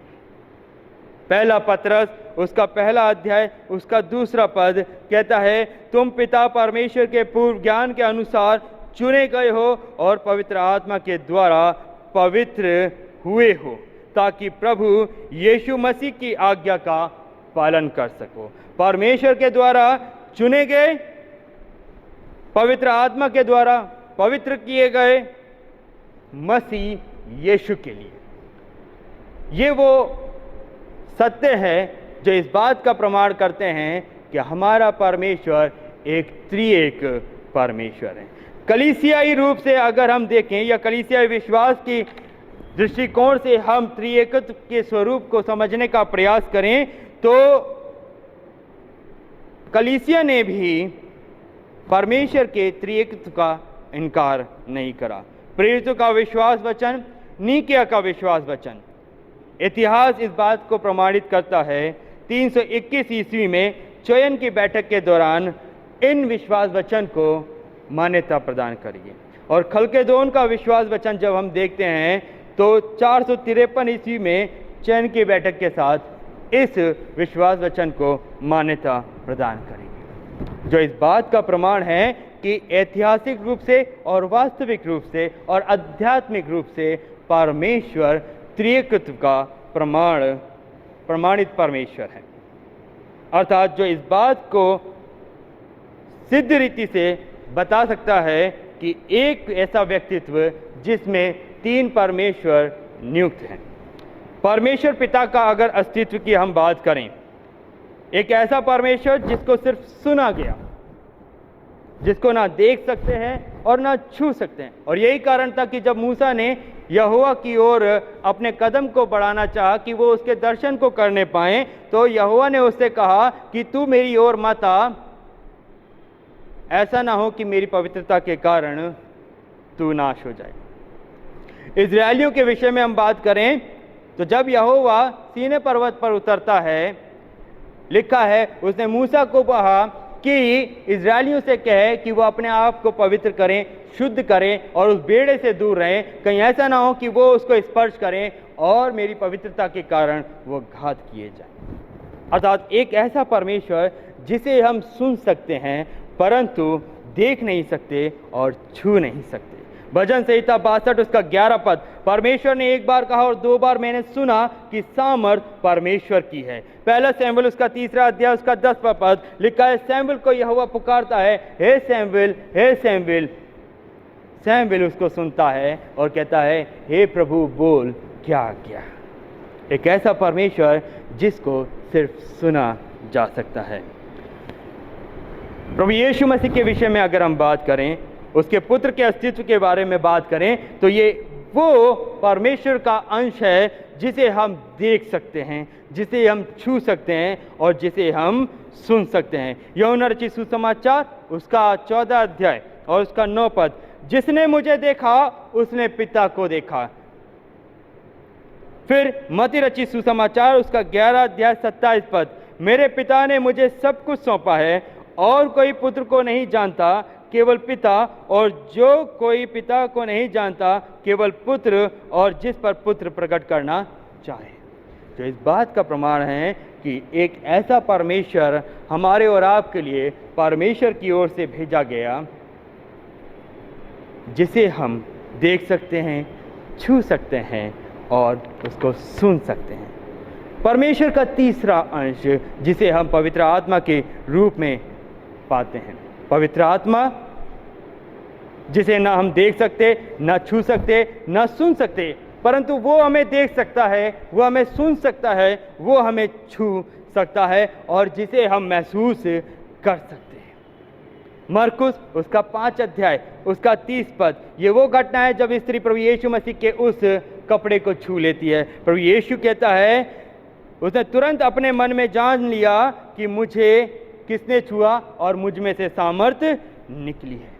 पहला पत्रस उसका पहला अध्याय उसका 2 पद कहता है, तुम पिता परमेश्वर के पूर्व ज्ञान के अनुसार चुने गए हो और पवित्र आत्मा के द्वारा पवित्र हुए हो ताकि प्रभु यीशु मसीह की आज्ञा का पालन कर सको। परमेश्वर के द्वारा चुने गए, पवित्र आत्मा के द्वारा पवित्र किए गए मसीह यीशु के लिए। ये वो सत्य है जो इस बात का प्रमाण करते हैं कि हमारा परमेश्वर एक त्रिएक परमेश्वर है। कलीसियाई रूप से अगर हम देखें या कलीसियाई विश्वास की दृष्टिकोण से हम त्रिएकत्व के स्वरूप को समझने का प्रयास करें तो कलीसिया ने भी परमेश्वर के त्रिएकत्व का इनकार नहीं करा। प्रेरितों का विश्वास वचन, नीकिया का विश्वास वचन, इतिहास इस बात को प्रमाणित करता है। 321 ईस्वी में चयन की बैठक के दौरान इन विश्वास वचन को मान्यता प्रदान करिए। और खलकेदोन का विश्वास वचन जब हम देखते हैं तो 453 ईस्वी में चैन की बैठक के साथ इस विश्वास वचन को मान्यता प्रदान करेगी, जो इस बात का प्रमाण है कि ऐतिहासिक रूप से और वास्तविक रूप से और आध्यात्मिक रूप से परमेश्वर त्रिएकत्व का प्रमाणित परमेश्वर है। अर्थात जो इस बात को सिद्ध रीति से बता सकता है कि एक ऐसा व्यक्तित्व जिसमें 3 परमेश्वर नियुक्त हैं। परमेश्वर पिता का अगर अस्तित्व की हम बात करें, एक ऐसा परमेश्वर जिसको सिर्फ सुना गया, जिसको ना देख सकते हैं और ना छू सकते हैं। और यही कारण था कि जब मूसा ने यहोवा की ओर अपने कदम को बढ़ाना चाहा कि वो उसके दर्शन को करने पाए, तो यहोवा ने उससे कहा कि तू मेरी ओर मत आ, ऐसा ना हो कि मेरी पवित्रता के कारण तू नाश हो जाए। इजरायलियों के विषय में हम बात करें तो जब यहोवा सीनै पर्वत पर उतरता है, लिखा है उसने मूसा को कहा कि इजरायलियों से कहे कि वो अपने आप को पवित्र करें, शुद्ध करें और उस बेड़े से दूर रहें, कहीं ऐसा ना हो कि वो उसको स्पर्श करें और मेरी पवित्रता के कारण वो घात किए जाएं। अर्थात एक ऐसा परमेश्वर जिसे हम सुन सकते हैं परंतु देख नहीं सकते और छू नहीं सकते। भजन संहिता 62 उसका 11 पद, परमेश्वर ने एक बार कहा और 2 बार मैंने सुना कि सामर्थ परमेश्वर की है। पहला सैमुएल उसका 3 अध्याय उसका 10 पद, लिखा है सैमुएल को यहोवा पुकारता है, हे सैमुएल, हे सैमुएल। सैमुएल उसको सुनता है और कहता है, हे प्रभु बोल क्या आज्ञा। एक ऐसा परमेश्वर जिसको सिर्फ सुना जा सकता है। प्रभु यीशु मसीह के विषय में अगर हम बात करें, उसके पुत्र के अस्तित्व के बारे में बात करें, तो ये वो परमेश्वर का अंश है जिसे हम देख सकते हैं, जिसे हम छू सकते हैं और जिसे हम सुन सकते हैं। यूहन्ना रचित सुसमाचार उसका 14 अध्याय और उसका 9 पद, जिसने मुझे देखा उसने पिता को देखा। फिर मत्ती रचित सुसमाचार उसका 11 अध्याय 27 पद, मेरे पिता ने मुझे सब कुछ सौंपा है और कोई पुत्र को नहीं जानता केवल पिता, और जो कोई पिता को नहीं जानता केवल पुत्र और जिस पर पुत्र प्रकट करना चाहे। तो इस बात का प्रमाण है कि एक ऐसा परमेश्वर हमारे और आपके लिए परमेश्वर की ओर से भेजा गया जिसे हम देख सकते हैं, छू सकते हैं और उसको सुन सकते हैं। परमेश्वर का तीसरा अंश जिसे हम पवित्र आत्मा के रूप में पाते हैं। पवित्र आत्मा जिसे ना हम देख सकते, ना छू सकते, ना सुन सकते, परंतु वो हमें देख सकता है, वो हमें सुन सकता है, वो हमें छू सकता है और जिसे हम महसूस कर सकते हैं। मरकुस उसका 5 अध्याय उसका 30 पद, ये वो घटना है जब स्त्री प्रभु यीशु मसीह के उस कपड़े को छू लेती है। प्रभु यीशु कहता है, उसने तुरंत अपने मन में जान लिया कि मुझे किसने छुआ और मुझ में से सामर्थ निकली है।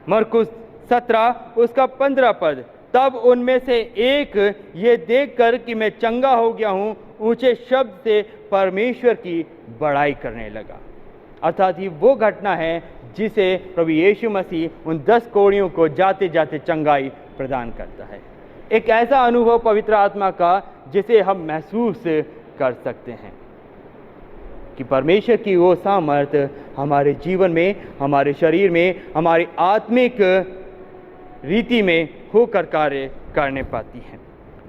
मरकुस 17 उसका 15 पद, तब उनमें से एक ये देखकर कि मैं चंगा हो गया हूँ ऊंचे शब्द से परमेश्वर की बड़ाई करने लगा। अर्थात ये वो घटना है जिसे प्रभु यीशु मसीह उन 10 कोढ़ियों को जाते जाते चंगाई प्रदान करता है। एक ऐसा अनुभव पवित्र आत्मा का जिसे हम महसूस कर सकते हैं कि परमेश्वर की वो सामर्थ हमारे जीवन में, हमारे शरीर में, हमारी आत्मिक रीति में होकर कार्य करने पाती है।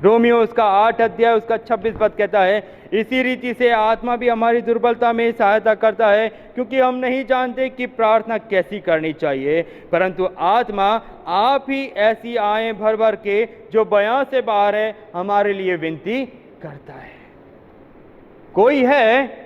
रोमियो उसका 8 अध्याय उसका 26 पद कहता है, इसी रीति से आत्मा भी हमारी दुर्बलता में सहायता करता है, क्योंकि हम नहीं जानते कि प्रार्थना कैसी करनी चाहिए, परंतु आत्मा आप ही ऐसी आएँ भर भर के जो बयां से बाहर है हमारे लिए विनती करता है। कोई है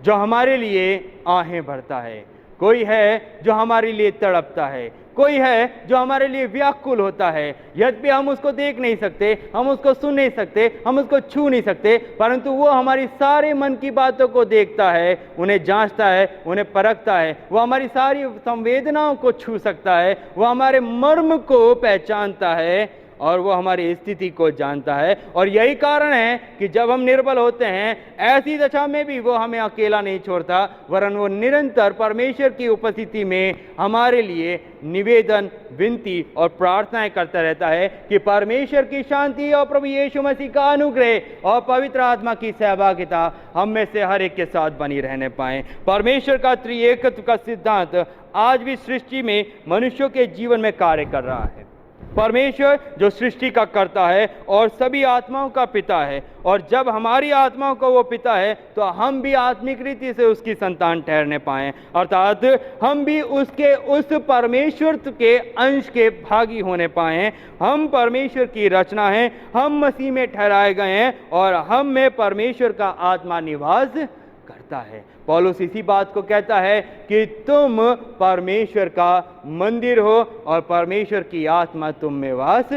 जो हमारे लिए आहें भरता है, कोई है जो हमारे लिए तड़पता है, कोई है जो हमारे लिए व्याकुल होता है। यद्यपि हम उसको देख नहीं सकते, हम उसको सुन नहीं सकते, हम उसको छू नहीं सकते, परंतु वो हमारी सारे मन की बातों को देखता है, उन्हें जांचता है, उन्हें परखता है। वो हमारी सारी संवेदनाओं को छू सकता है, वो हमारे मर्म को पहचानता है और वो हमारी स्थिति को जानता है। और यही कारण है कि जब हम निर्बल होते हैं, ऐसी दशा में भी वो हमें अकेला नहीं छोड़ता, वरन वो निरंतर परमेश्वर की उपस्थिति में हमारे लिए निवेदन, विनती और प्रार्थनाएं करता रहता है कि परमेश्वर की शांति और प्रभु यीशु मसीह का अनुग्रह और पवित्र आत्मा की सहभागिता हम में से हर एक के साथ बनी रहने पाए। परमेश्वर का त्रिएकत्व का सिद्धांत आज भी सृष्टि में मनुष्यों के जीवन में कार्य कर रहा है। परमेश्वर जो सृष्टि का कर्ता है और सभी आत्माओं का पिता है, और जब हमारी आत्माओं को वो पिता है तो हम भी आत्मिक रीति से उसकी संतान ठहरने पाएं, अर्थात हम भी उसके उस परमेश्वर के अंश के भागी होने पाएं। हम परमेश्वर की रचना हैं, हम मसीह में ठहराए गए हैं और हम में परमेश्वर का आत्मा निवास करता है। पौलुस इसी बात को कहता है कि तुम परमेश्वर का मंदिर हो और परमेश्वर की आत्मा तुम में वास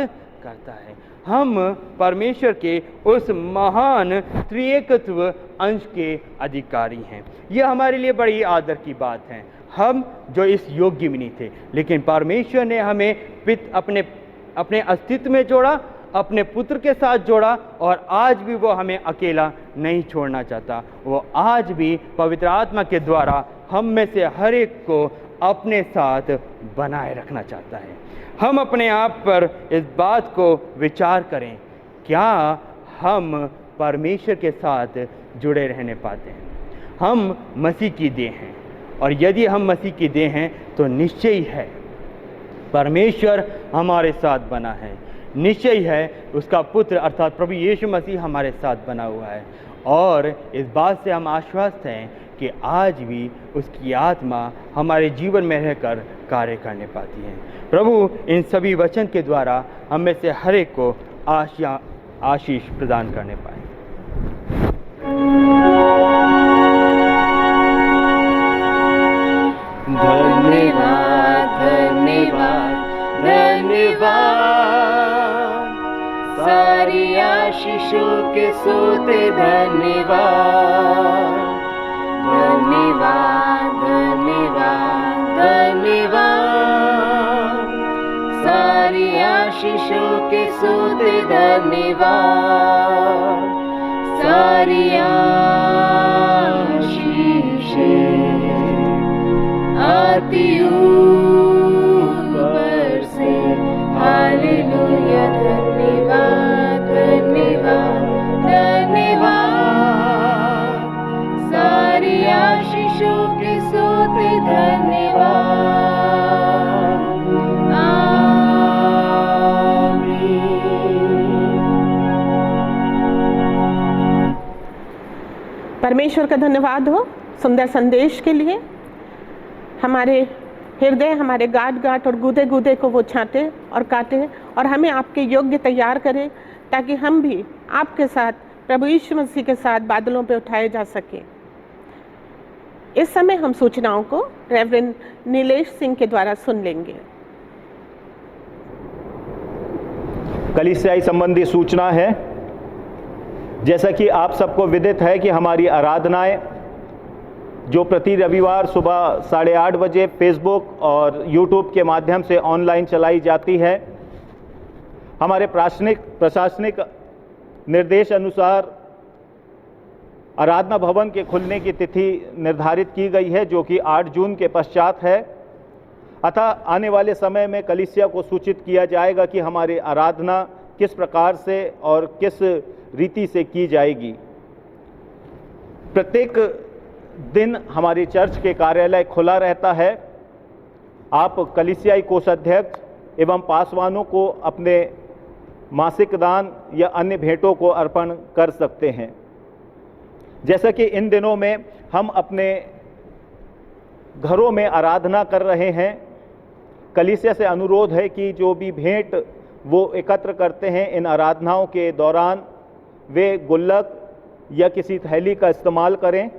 करता है। हम परमेश्वर के उस महान त्रिएकत्व अंश के अधिकारी हैं। यह हमारे लिए बड़ी आदर की बात है। हम जो इस योग्य भी नहीं थे, लेकिन परमेश्वर ने हमें अपने अस्तित्व में जोड़ा, अपने पुत्र के साथ जोड़ा, और आज भी वो हमें अकेला नहीं छोड़ना चाहता। वो आज भी पवित्र आत्मा के द्वारा हम में से हर एक को अपने साथ बनाए रखना चाहता है। हम अपने आप पर इस बात को विचार करें, क्या हम परमेश्वर के साथ जुड़े रहने पाते हैं? हम मसीह की देह हैं, और यदि हम मसीह की देह हैं तो निश्चय ही है परमेश्वर हमारे साथ बना है, निश्चय है उसका पुत्र अर्थात प्रभु यीशु मसीह हमारे साथ बना हुआ है। और इस बात से हम आश्वस्त हैं कि आज भी उसकी आत्मा हमारे जीवन में रहकर कार्य करने पाती है। प्रभु इन सभी वचन के द्वारा हम में से हर एक को आशीष प्रदान करने पाए। धन्यवाद धन्यवाद धन्यवाद, सारी आशीषों के सोते धन्यवाद। धन्यवाद धन्यवाद धन्यवाद, सारी आशीषों के सोते धन्यवाद। सारी आशीषें आती ऊपर से, हालेलुया। धन्यवाद धन्यवाद धन्यवाद, सारी आशीषों के सोते धन्यवाद। आमीन। परमेश्वर का धन्यवाद हो सुंदर संदेश के लिए। हमारे हृदय, हमारे गांठ गांठ और गूदे गूदे को वो छांटे और काटे और हमें आपके योग्य तैयार करें, ताकि हम भी आपके साथ प्रभु यीशु मसीह के साथ बादलों पे उठाए जा सकें। इस समय हम सूचनाओं को रेवरेंड नीलेश सिंह के द्वारा सुन लेंगे। कलीसियाई संबंधी सूचना है। जैसा कि आप सबको विदित है कि हमारी आराधनाएं जो प्रति रविवार सुबह 8:30 बजे फेसबुक और यूट्यूब के माध्यम से ऑनलाइन चलाई जाती है, हमारे प्रशासनिक निर्देश अनुसार आराधना भवन के खुलने की तिथि निर्धारित की गई है, जो कि 8 जून के पश्चात है। अतः आने वाले समय में कलीसिया को सूचित किया जाएगा कि हमारी आराधना किस प्रकार से और किस रीति से की जाएगी। प्रत्येक दिन हमारी चर्च के कार्यालय खुला रहता है। आप कलीसियाई कोषाध्यक्ष एवं पासवानों को अपने मासिक दान या अन्य भेंटों को अर्पण कर सकते हैं। जैसा कि इन दिनों में हम अपने घरों में आराधना कर रहे हैं, कलीसिया से अनुरोध है कि जो भी भेंट वो एकत्र करते हैं इन आराधनाओं के दौरान, वे गुल्लक या किसी थैली का इस्तेमाल करें,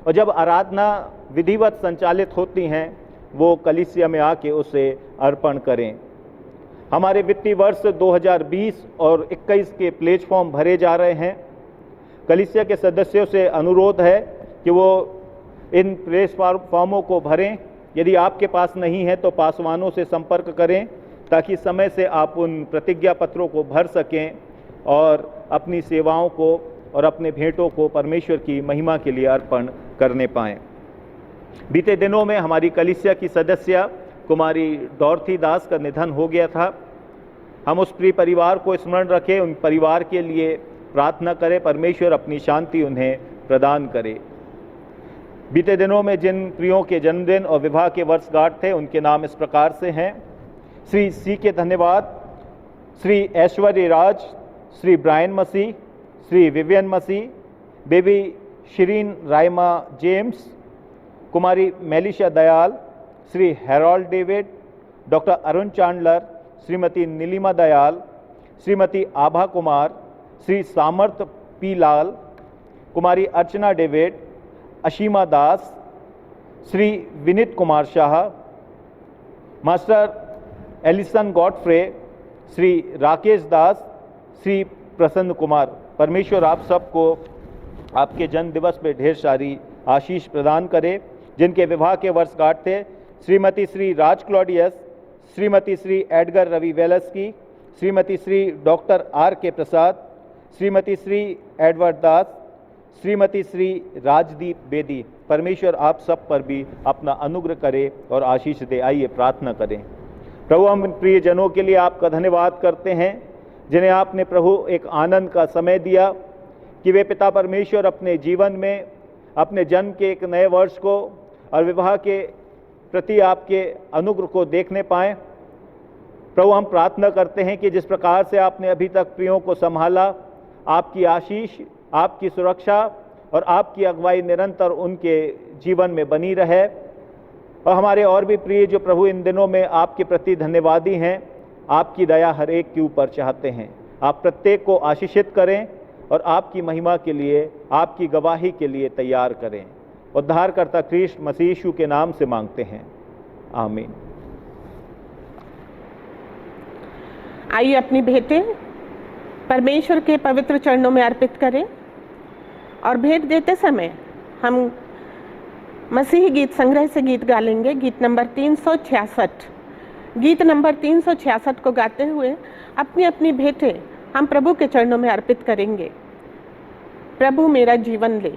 और जब आराधना विधिवत संचालित होती हैं वो कलीसिया में आके उसे अर्पण करें। हमारे वित्तीय वर्ष 2020 और 21 के प्लेज फॉर्म भरे जा रहे हैं। कलीसिया के सदस्यों से अनुरोध है कि वो इन प्लेज फॉर्मों को भरें। यदि आपके पास नहीं है तो पासवानों से संपर्क करें ताकि समय से आप उन प्रतिज्ञा पत्रों को भर सकें और अपनी सेवाओं को और अपने भेंटों को परमेश्वर की महिमा के लिए अर्पण करने पाएं। बीते दिनों में हमारी कलीसिया की सदस्य कुमारी डॉर्थी दास का निधन हो गया था। हम उस प्रिय परिवार को स्मरण रखें, उन परिवार के लिए प्रार्थना करें, परमेश्वर अपनी शांति उन्हें प्रदान करे। बीते दिनों में जिन प्रियों के जन्मदिन और विवाह के वर्षगांठ थे उनके नाम इस प्रकार से हैं: श्री सी के धन्यवाद, Shri Aishwarya Raj, Shri Brian Masih, Shri Vivian Masih, baby Shirin Raima James, Kumari Melissa Dayal, Shri Harold David, doctor Arun Chandler, Shrimati Neelima Dayal, Shrimati Abha Kumar, Shri Samarth P Lal, Kumari Archana David, Ashima Das, Shri Vineet Kumar Shah, master Alison Godfrey, Shri Rakesh Das, Shri Prasanna Kumar. परमेश्वर आप सबको आपके जन्म दिवस पे ढेर सारी आशीष प्रदान करे। जिनके विवाह के वर्षगांठ थे: Shrimati Shri Raj Claudius, Shrimati Shri Edgar Ravi Welsky, Shrimati Shri doctor R K Prasad, Shrimati Shri Edward Das, Shrimati Shri Rajdeep Bedi. परमेश्वर आप सब पर भी अपना अनुग्रह करे और आशीष दे। आइए प्रार्थना करें। प्रभु, हम प्रिय जनों के लिए आपका धन्यवाद करते हैं जिन्हें आपने प्रभु एक आनंद का समय दिया कि वे पिता परमेश्वर अपने जीवन में अपने जन्म के एक नए वर्ष को और विवाह के प्रति आपके अनुग्रह को देखने पाएँ। प्रभु, हम प्रार्थना करते हैं कि जिस प्रकार से आपने अभी तक प्रियों को संभाला, आपकी आशीष, आपकी सुरक्षा और आपकी अगुवाई निरंतर उनके जीवन में बनी रहे। और हमारे और भी प्रिय जो प्रभु इन दिनों में आपके प्रति धन्यवादी हैं, आपकी दया हर एक के ऊपर चाहते हैं। आप प्रत्येक को आशीषित करें और आपकी महिमा के लिए, आपकी गवाही के लिए तैयार करें। उद्धारकर्ता क्रिस्ट मसीह यीशु के नाम से मांगते हैं, आमीन। आइए अपनी भेंटें परमेश्वर के पवित्र चरणों में अर्पित करें और भेंट देते समय हम मसीही गीत संग्रह से गीत गा लेंगे। गीत नंबर 366। गीत नंबर 366 को गाते हुए अपनी अपनी भेंटें हम प्रभु के चरणों में अर्पित करेंगे। प्रभु मेरा जीवन ले।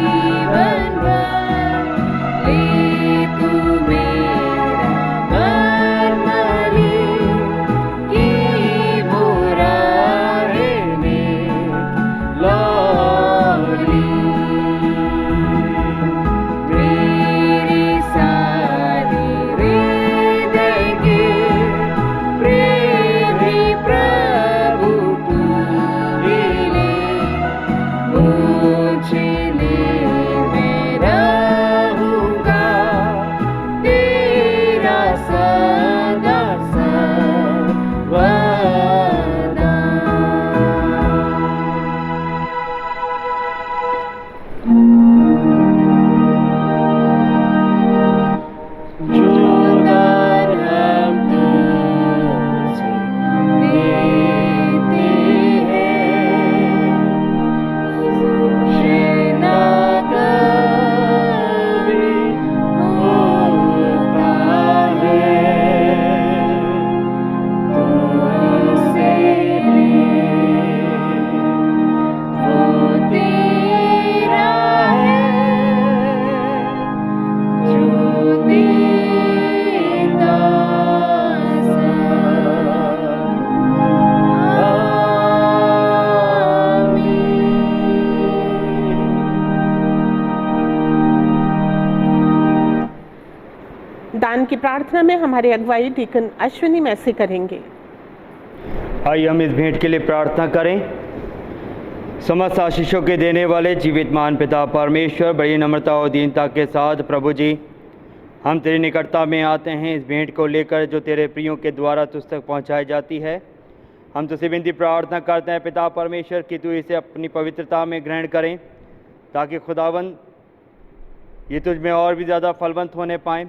जीवन भर ले तू दान की प्रार्थना में हमारे अगुवाई डीकन अश्विनी मैसी करेंगे। आइए हम इस भेंट के लिए प्रार्थना करें। समस्त आशीषों के देने वाले जीवित मान पिता परमेश्वर, बड़ी नम्रता और दीनता के साथ प्रभु जी, हम तेरी निकटता में आते हैं इस भेंट को लेकर जो तेरे प्रियों के द्वारा तुझ तक पहुंचाई जाती है। हम तुझसे विनती प्रार्थना करते हैं पिता परमेश्वर कि तू इसे अपनी पवित्रता में ग्रहण करें, ताकि खुदावंद ये तुझ में और भी ज़्यादा फलवंत होने पाएँ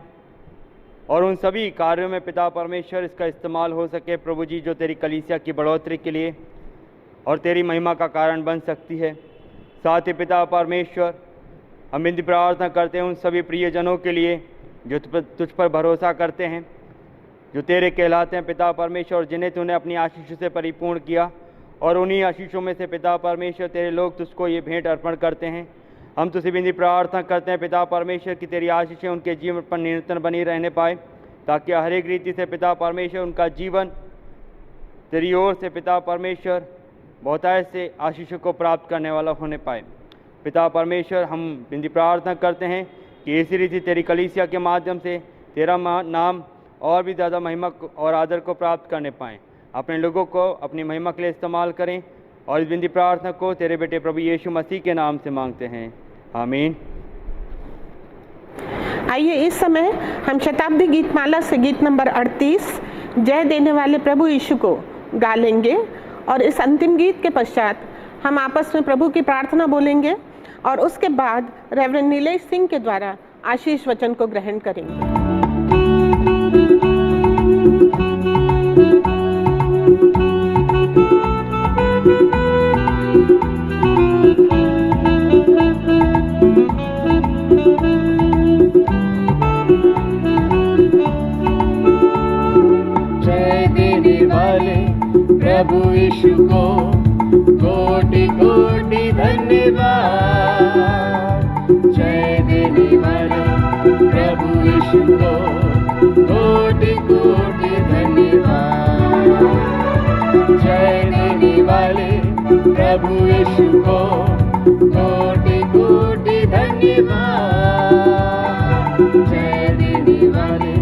और उन सभी कार्यों में पिता परमेश्वर इसका इस्तेमाल हो सके प्रभु जी, जो तेरी कलीसिया की बढ़ोतरी के लिए और तेरी महिमा का कारण बन सकती है। साथ ही पिता परमेश्वर, हम विनती प्रार्थना करते हैं उन सभी प्रियजनों के लिए जो तुझ पर भरोसा करते हैं, जो तेरे कहलाते हैं पिता परमेश्वर, जिन्हें तूने अपनी आशीषों से परिपूर्ण किया, और उन्हीं आशीषों में से पिता परमेश्वर तेरे लोग तुझको ये भेंट अर्पण करते हैं। हम तुझसे विनती प्रार्थना करते हैं पिता परमेश्वर की तेरी आशीषें उनके जीवन पर निरंतर बनी रहने पाए, ताकि हर एक रीति से पिता परमेश्वर उनका जीवन तेरी ओर से पिता परमेश्वर बहुतायत से आशीषों को प्राप्त करने वाला होने पाए। पिता परमेश्वर, हम विनती प्रार्थना करते हैं कि इसी रीति तेरी कलीसिया के माध्यम से तेरा नाम और भी ज़्यादा महिमा और आदर को प्राप्त करने पाएँ। अपने लोगों को अपनी महिमा के लिए इस्तेमाल करें, और इस विनती प्रार्थना को तेरे बेटे प्रभु यीशु मसीह के नाम से मांगते हैं, आमीन। आइए इस समय हम शताब्दी गीतमाला से गीत नंबर 38 जय देने वाले प्रभु यीशु को गा लेंगे, और इस अंतिम गीत के पश्चात हम आपस में प्रभु की प्रार्थना बोलेंगे और उसके बाद रेवरेंड नीलेश सिंह के द्वारा आशीष वचन को ग्रहण करेंगे। प्रभु यीशु को कोटि कोटि धन्यवाद। जय देने वाले प्रभु यीशु को कोटि कोटि धन्यवाद। जय देने वाले प्रभु यीशु को कोटि कोटि धन्यवाद। जय देने वाले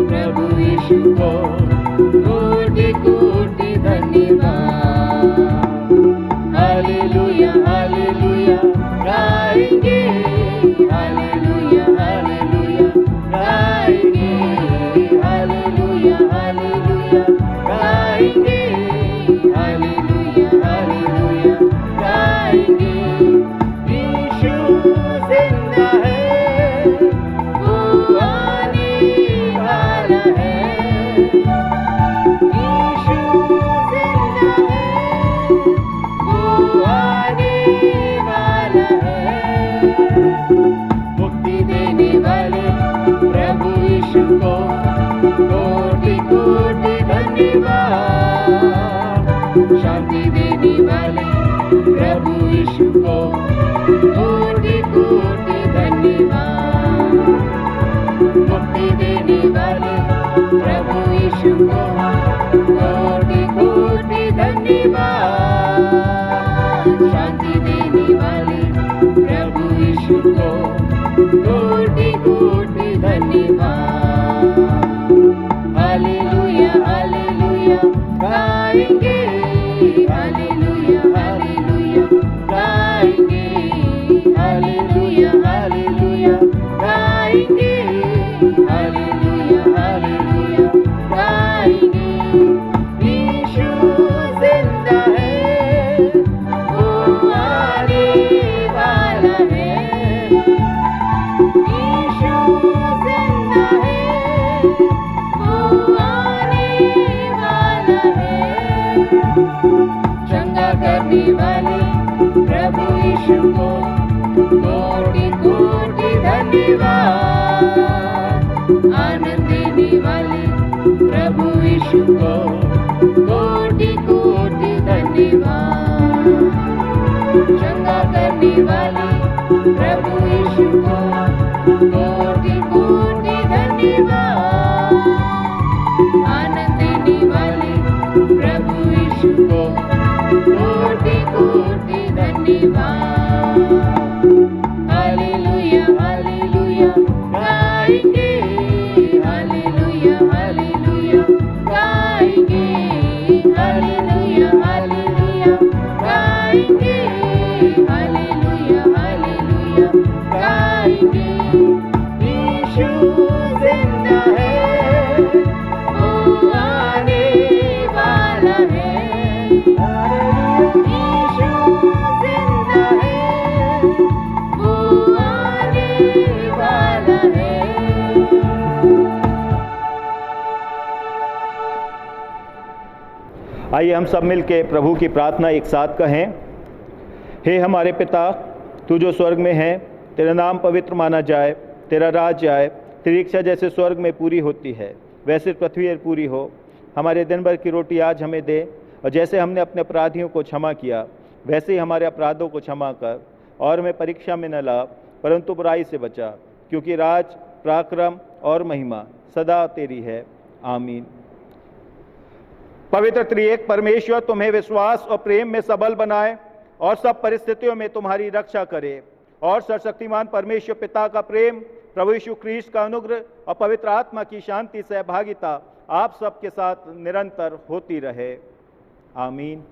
प्रभु यीशु को कोटि कोटि धन्यवाद। हालेलुया हालेलुया गाएंगे, हालेलुया हालेलुया गाएंगे, हालेलुया हालेलुया गाएंगे, हालेलुया हालेलुया गाएंगे। यीशु जिंदा है, वो आने वाला है। कोटि कोटि धन्यवाद। शांति देने वाले प्रभु यीशु को कोटि कोटि धन्यवाद। मुक्ति देने वाले प्रभु यीशु को कोटि कोटि धन्यवाद। शांति देने वाले प्रभु यीशु को कोटि कोटि धन्यवाद। करने वाले प्रभु यीशु को कोटि कोटि धन्यवाद। आनंद देने वाले प्रभु यीशु को कोटि कोटि धन्यवाद। चंगा करने वाले प्रभु यीशु को कोटि कोटि धन्यवाद। आनंद देने वाले प्रभु यीशु को कोटि कोटि धन्यवाद। हालेलुया हालेलुया गाएंगे, हालेलुया हालेलुया गाएंगे, हालेलुया हालेलुया गाएंगे, हालेलुया हालेलुया गाएंगे। यीशु जिंदा है, वो आने वाला है। यीशु जिंदा है, वो आने वाला है। आइए हम सब मिल के प्रभु की प्रार्थना एक साथ कहें। हे हमारे पिता, तू जो स्वर्ग में है, तेरा नाम पवित्र माना जाए, तेरा राज्य आए, तेरी इच्छा जैसे स्वर्ग में पूरी होती है वैसे पृथ्वी पर पूरी हो। हमारे दिन भर की रोटी आज हमें दे, और जैसे हमने अपने अपराधियों को क्षमा किया वैसे ही हमारे अपराधों को क्षमा कर, और हमें परीक्षा में न ला परंतु बुराई से बचा, क्योंकि राज, पराक्रम और महिमा सदा तेरी है। आमीन। पवित्र त्रिएक परमेश्वर तुम्हें विश्वास और प्रेम में सबल बनाए और सब परिस्थितियों में तुम्हारी रक्षा करे, और सर्वशक्तिमान परमेश्वर पिता का प्रेम, प्रभु यीशु ख्रीस्त का अनुग्रह और पवित्र आत्मा की शांति सहभागिता आप सबके साथ निरंतर होती रहे। आमीन।